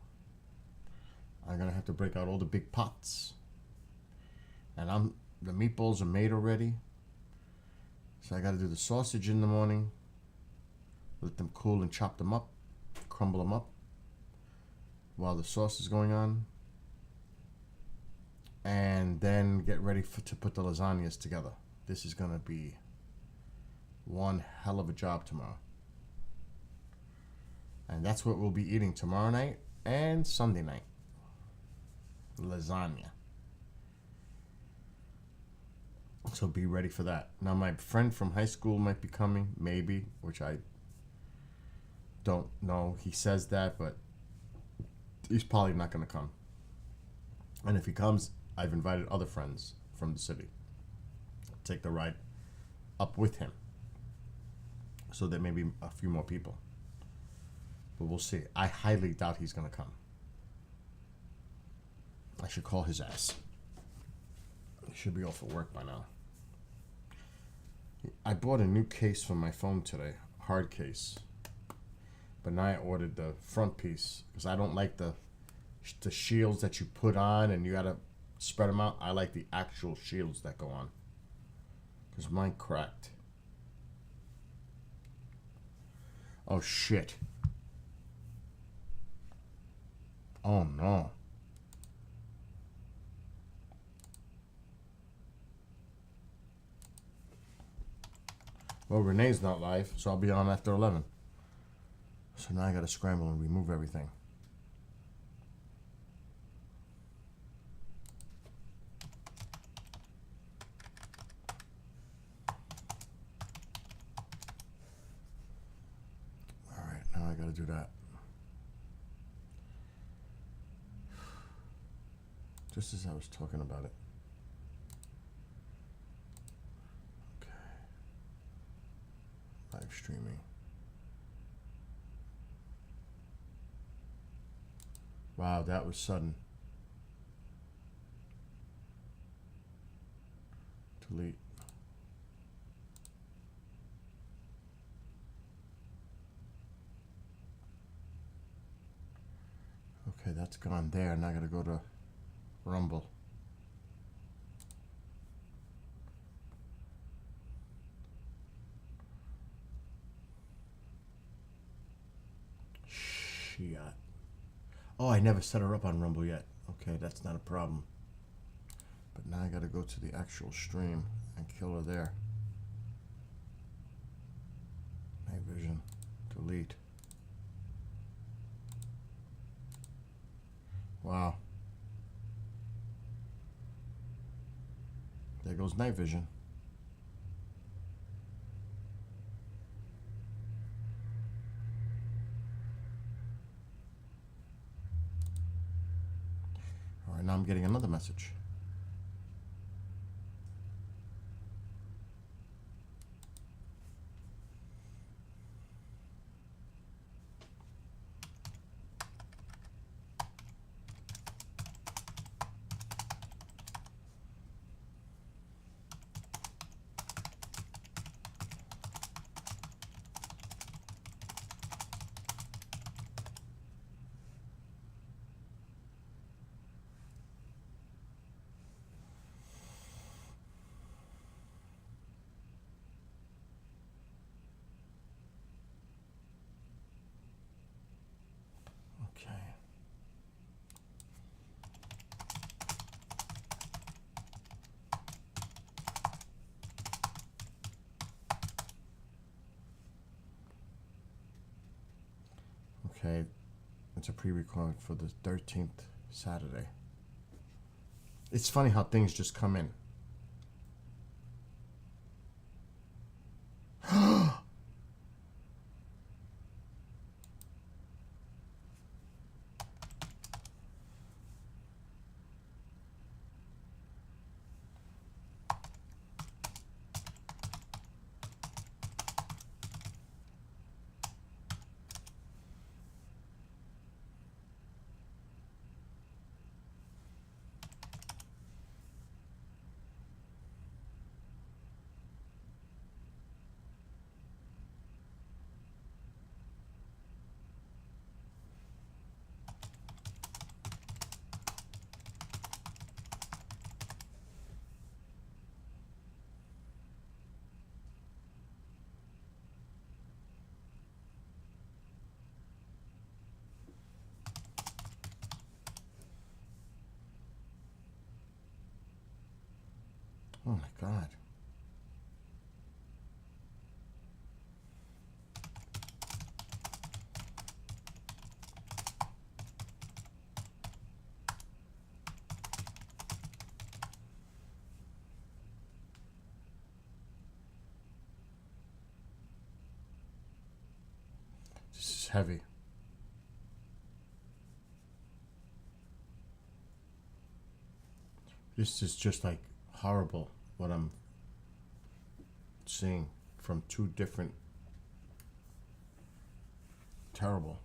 I'm going to have to break out all the big pots. And the meatballs are made already. So I got to do the sausage in the morning, let them cool and chop them up, crumble them up while the sauce is going on. And then get ready to put the lasagnas together. This is going to be one hell of a job tomorrow. And that's what we'll be eating tomorrow night and Sunday night. Lasagna. So be ready for that. Now my friend from high school might be coming, maybe, which I don't know. He says that, but he's probably not going to come. And if he comes, I've invited other friends from the city. Take the ride up with him. So there may be a few more people. But we'll see. I highly doubt he's going to come. I should call his ass. He should be off at work by now. I bought a new case for my phone today. Hard case. But now I ordered the front piece. Because I don't like the shields that you put on and you got to spread them out. I like the actual shields that go on. Because mine cracked. Oh shit. Oh no. Well, Renee's not live, so I'll be on after 11. So now I gotta scramble and remove everything. Alright, now I gotta do that. Just as I was talking about it. Live streaming. Wow, that was sudden. Delete. That's gone there. Now I gotta go to Rumble. Shit. Oh, I never set her up on Rumble yet. Okay, that's not a problem. But now I gotta go to the actual stream and kill her there. Night vision. Delete. Wow. There goes night vision. All right, now I'm getting another message. Okay. Okay, it's a pre-record for the 13th Saturday. It's funny how things just come in. Oh my God. This is heavy. This is just like horrible what I'm seeing from two different. Terrible.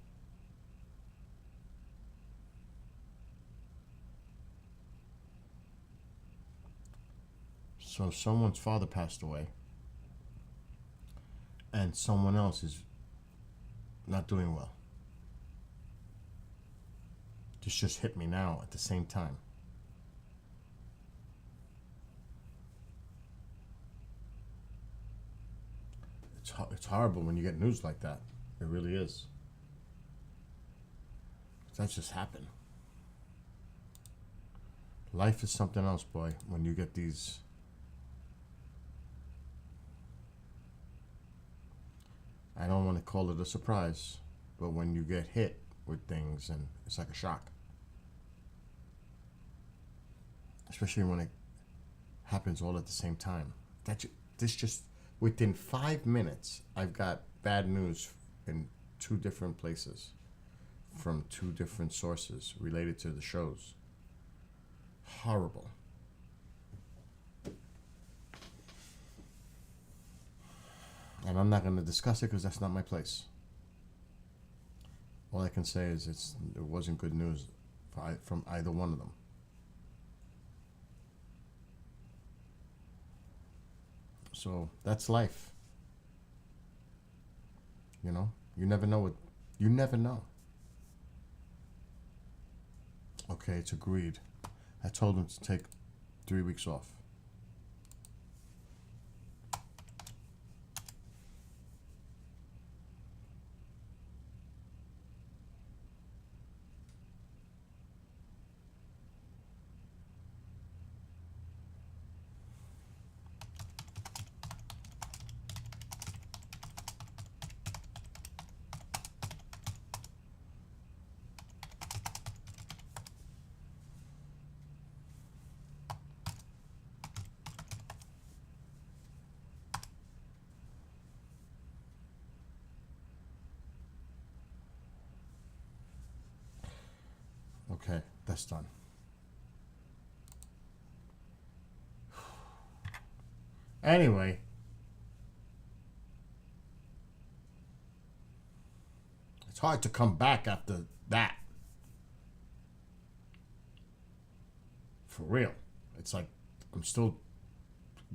So someone's father passed away and someone else is not doing well. This just hit me now at the same time. It's horrible when you get news like that. It really is. That just happened. Life is something else, boy, when you get these. I don't want to call it a surprise, but when you get hit with things and it's like a shock. Especially when it happens all at the same time. This just, within 5 minutes, I've got bad news in 2 different places from 2 different sources related to the shows. Horrible. And I'm not going to discuss it because that's not my place. All I can say is it wasn't good news from either one of them. So that's life. You know, you never know. Okay, it's agreed. I told him to take 3 weeks off. Okay, that's done. Anyway, it's hard to come back after that. For real. It's like I'm still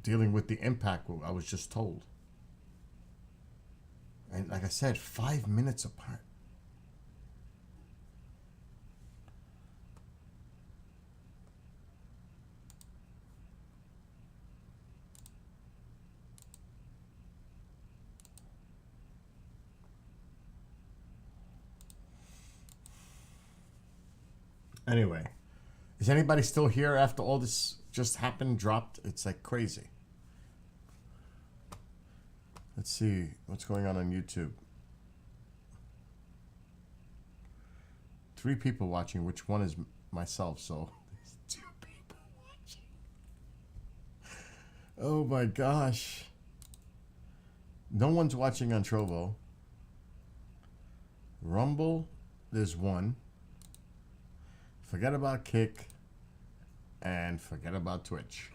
dealing with the impact I was just told. And like I said, 5 minutes apart. Anyway, is anybody still here after all this just happened, dropped? It's like crazy. Let's see what's going on YouTube. 3 people watching, which one is myself, so there's 2 people watching. Oh my gosh. No one's watching on Trovo. Rumble, there's 1. Forget about Kick, and forget about Twitch.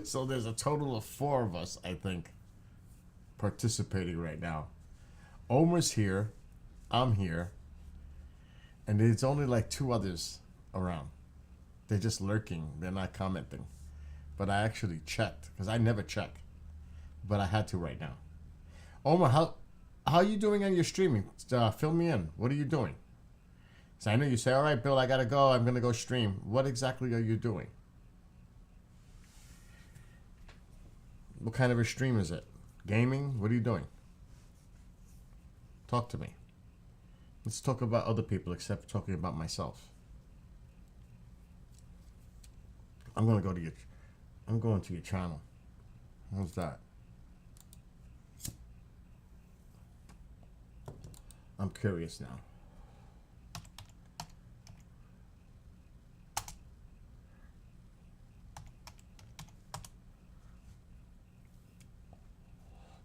So there's a total of 4 of us, I think, participating right now. Omer's here, I'm here, and there's only like 2 others around. They're just lurking, they're not commenting. But I actually checked, because I never check. But I had to right now. Omer, how are you doing on your streaming? Fill me in. What are you doing? So I know you say, all right, Bill, I got to go. I'm going to go stream. What exactly are you doing? What kind of a stream is it? Gaming? What are you doing? Talk to me. Let's talk about other people except talking about myself. I'm going to your channel. How's that? I'm curious now.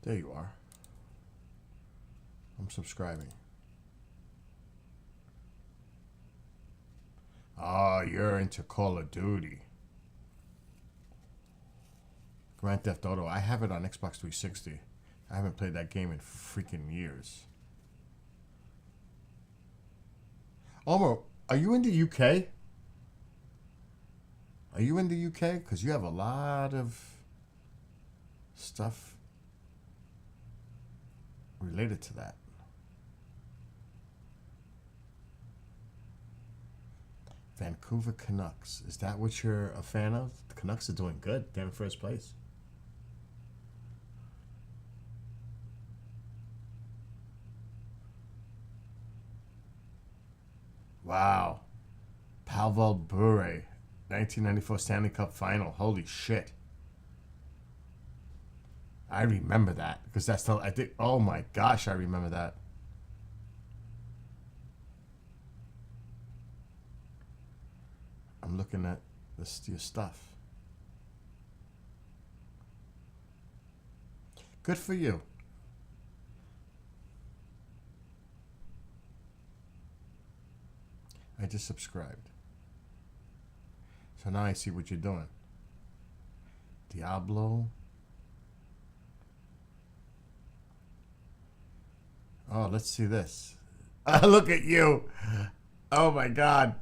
There you are. I'm subscribing. Oh, you're into Call of Duty. Grand Theft Auto. I have it on Xbox 360. I haven't played that game in freaking years. Omar, are you in the UK? Are you in the UK? Because you have a lot of stuff related to that. Vancouver Canucks. Is that what you're a fan of? The Canucks are doing good. They're in first place. Wow. Pavel Bure. 1994 Stanley Cup Final. Holy shit. I remember that because that's the, I think, oh my gosh, I remember that. I'm looking at your stuff. Good for you. I just subscribed. So now I see what you're doing. Diablo. Oh, let's see this. Look at you. Oh my God.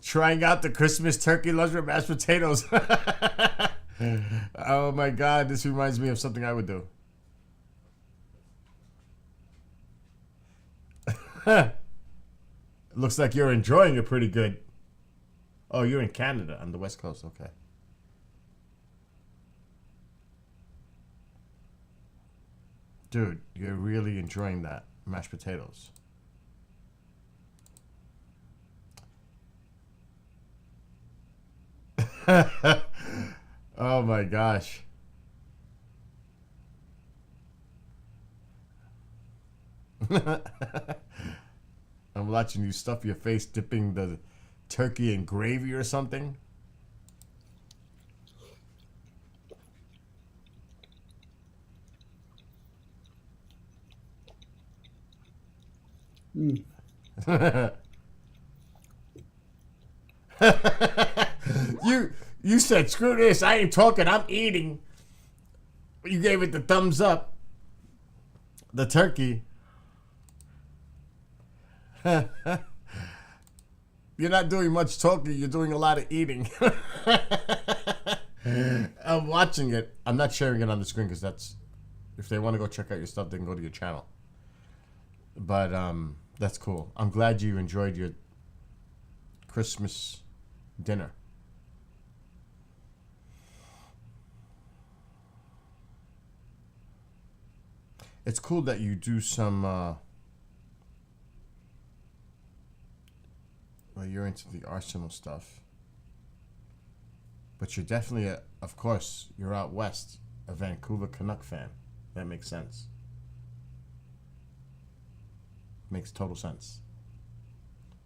Trying out the Christmas turkey lunch with mashed potatoes. Oh my God, this reminds me of something I would do. Looks like you're enjoying it pretty good. Oh, you're in Canada on the West Coast. Okay. Dude, you're really enjoying that mashed potatoes. Oh my gosh. I'm watching you stuff your face dipping the turkey in gravy or something. You said screw this, I ain't talking, I'm eating. You gave it the thumbs up. The turkey. You're not doing much talking, you're doing a lot of eating. I'm watching it. I'm not sharing it on the screen because that's, if they want to go check out your stuff, they can go to your channel. But that's cool. I'm glad you enjoyed your Christmas dinner. It's cool that you do some well, you're into the Arsenal stuff. But you're definitely, of course, you're out west, a Vancouver Canuck fan. That makes sense. Makes total sense.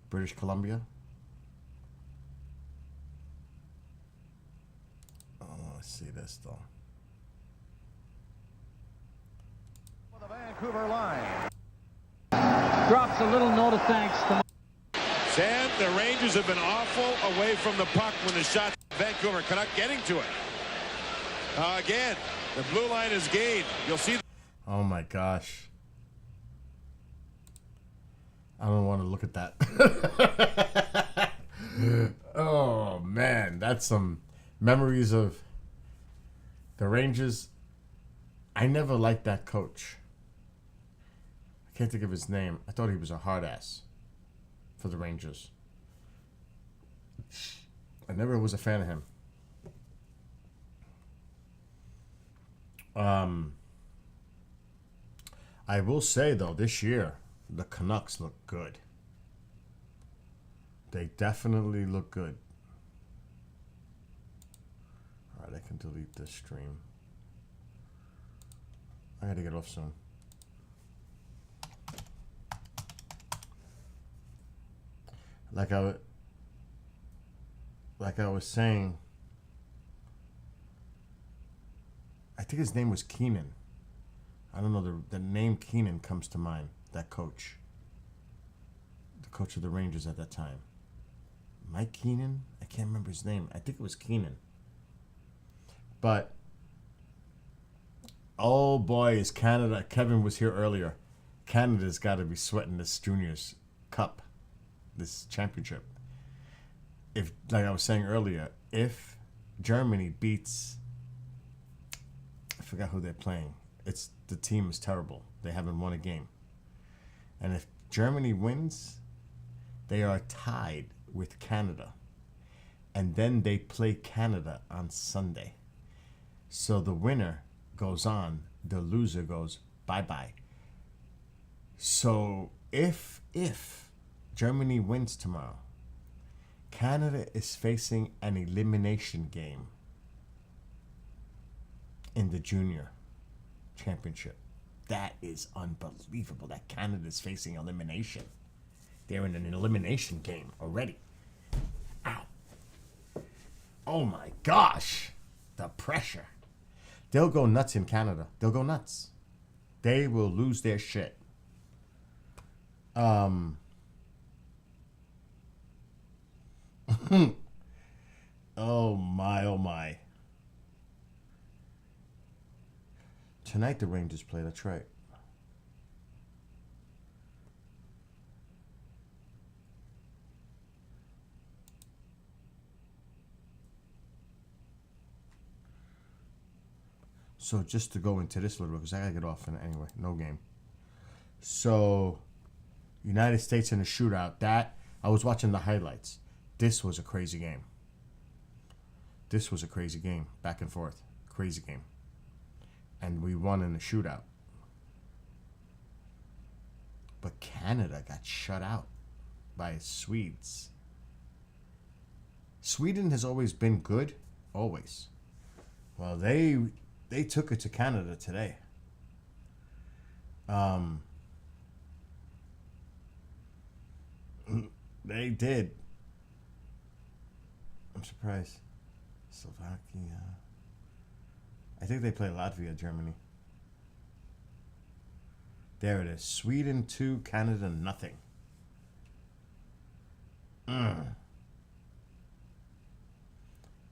British Columbia. Oh, let's see this though. The Vancouver line. Drops a little note of thanks to Sam, the Rangers have been awful away from the puck when the shot Vancouver Canuck getting to it. Again, the blue line is gained. You'll see. Oh my gosh. I don't want to look at that. Oh man, that's some memories of the Rangers. I never liked that coach. I can't think of his name. I thought he was a hard ass for the Rangers. I never was a fan of him. I will say though, this year the Canucks look good. They definitely look good. All right, I can delete this stream. I gotta get off soon. Like I was saying, I think his name was Keenan. I don't know, the name Keenan comes to mind, that coach. The coach of the Rangers at that time. Mike Keenan? I can't remember his name. I think it was Keenan. But, oh boy, is Canada, Kevin was here earlier. Canada's got to be sweating this Juniors Cup, this championship. If, like I was saying earlier, if Germany beats, I forgot who they're playing. The team is terrible. They haven't won a game. And if Germany wins, they are tied with Canada. And then they play Canada on Sunday. So the winner goes on, the loser goes bye-bye. So if Germany wins tomorrow, Canada is facing an elimination game in the junior championship. That is unbelievable that Canada is facing elimination. They're in an elimination game already. Ow. Oh my gosh. The pressure. They'll go nuts in Canada. They'll go nuts. They will lose their shit. Oh my, oh my. Tonight the Rangers play, that's right. So just to go into this a little bit, because I gotta get off in anyway, no game. So United States in a shootout. That, I was watching the highlights. This was a crazy game. This was a crazy game. Back and forth. Crazy game. And we won in the shootout. But Canada got shut out by Swedes. Sweden has always been good. Always. Well, they took it to Canada today. They did. I'm surprised. Slovakia. I think they play Latvia, Germany. There it is. Sweden 2, Canada nothing.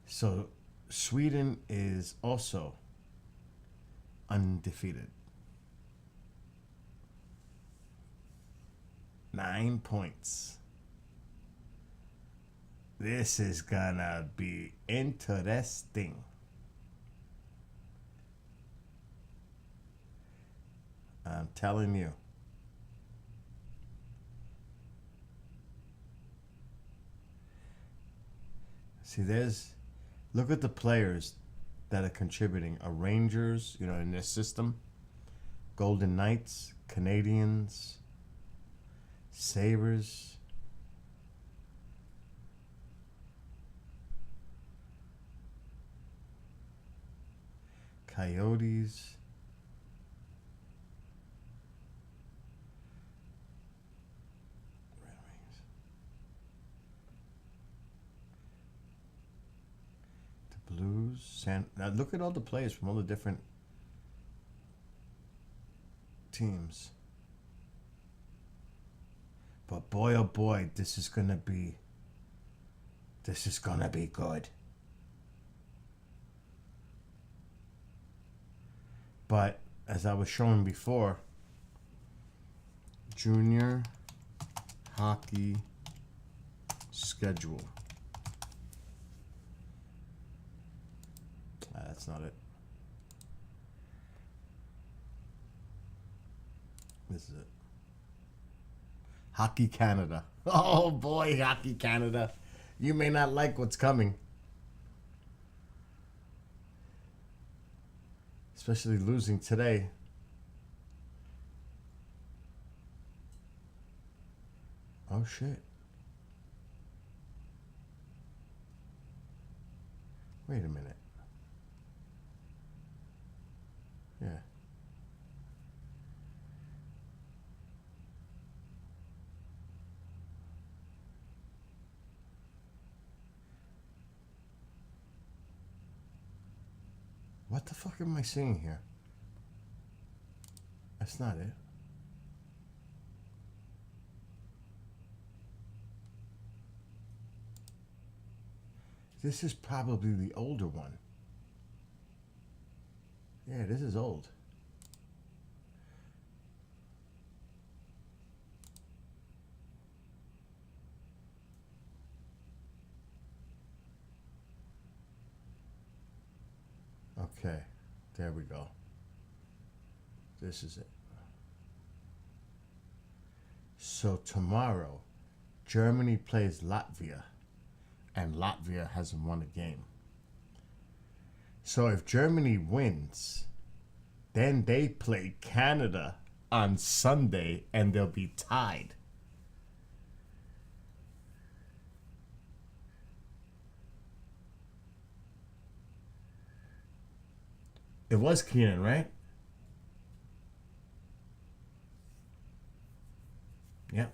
So Sweden is also undefeated. 9 points. This is gonna be interesting. I'm telling you. See, look at the players that are contributing. Rangers, in this system. Golden Knights, Canadians, Sabres. Coyotes. Red Wings. The Blues. Now look at all the players from all the different teams. But boy, oh boy, this is gonna be good. But as I was showing before, junior hockey schedule. That's not it. This is it. Hockey Canada. Oh boy, Hockey Canada. You may not like what's coming. Especially losing today. Oh shit. Wait a minute. Yeah. What the fuck am I seeing here? That's not it. This is probably the older one. Yeah, this is old. Okay, there we go. This is it. So tomorrow, Germany plays Latvia, and Latvia hasn't won a game. So if Germany wins, then they play Canada on Sunday, and they'll be tied. It was Keenan, right? Yeah.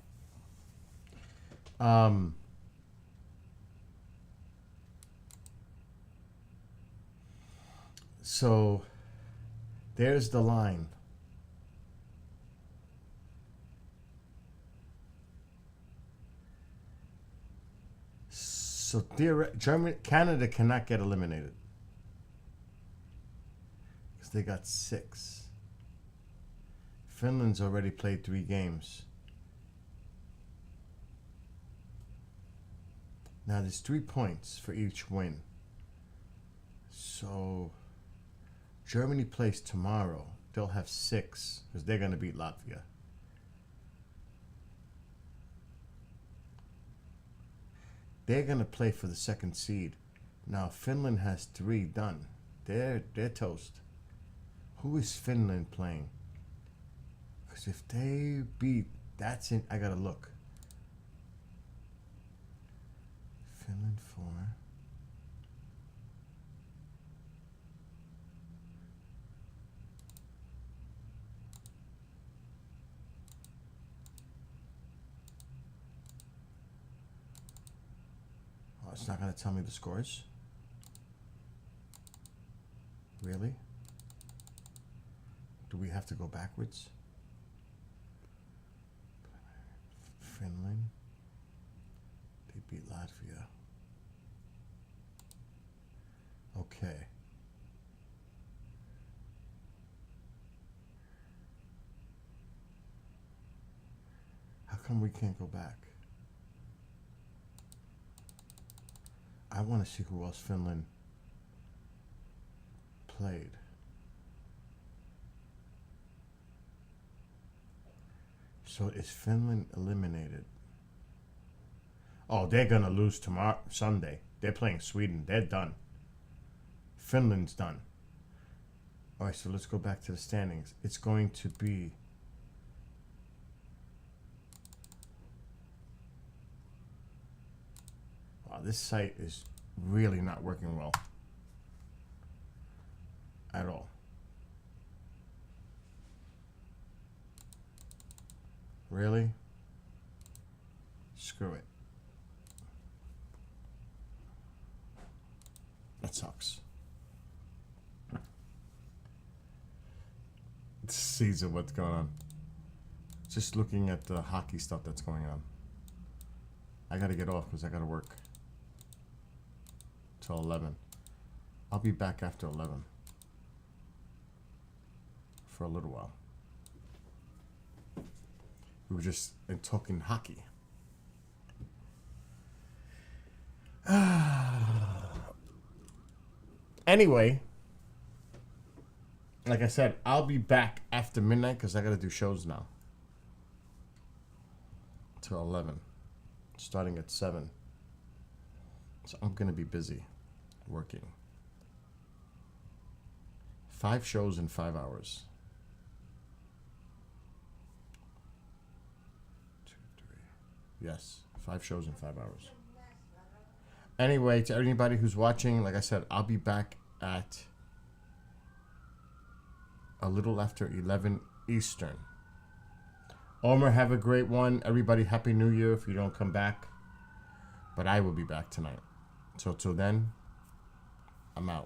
So there's the line. So Canada cannot get eliminated. They got 6. Finland's already played 3 games. Now there's 3 points for each win. So Germany plays tomorrow. They'll have 6 because they're going to beat Latvia. They're gonna play for the second seed. Now Finland has 3 done. They're toast. Who is Finland playing? Because if they beat, that's in. I gotta look. Finland 4. Oh, it's not gonna tell me the scores. Really? Do we have to go backwards? Finland. They beat Latvia. Okay. How come we can't go back? I want to see who else Finland played. So is Finland eliminated? Oh, they're gonna lose tomorrow, Sunday. They're playing Sweden. They're done. Finland's done. All right, so let's go back to the standings. It's going to be wow, this site is really not working well at all. Really? Screw it. That sucks. Season, what's going on? Just looking at the hockey stuff that's going on. I gotta get off because I gotta work till 11. I'll be back after 11 for a little while. We were just talking hockey. Anyway, like I said, I'll be back after midnight because I got to do shows now. Till 11. Starting at 7. So I'm going to be busy working. 5 shows in 5 hours. 2, 3. Yes, 5 shows in 5 hours. Anyway, to anybody who's watching, like I said, I'll be back at a little after 11 Eastern. Omer, have a great one. Everybody, Happy New Year if you don't come back. But I will be back tonight. So till then, I'm out.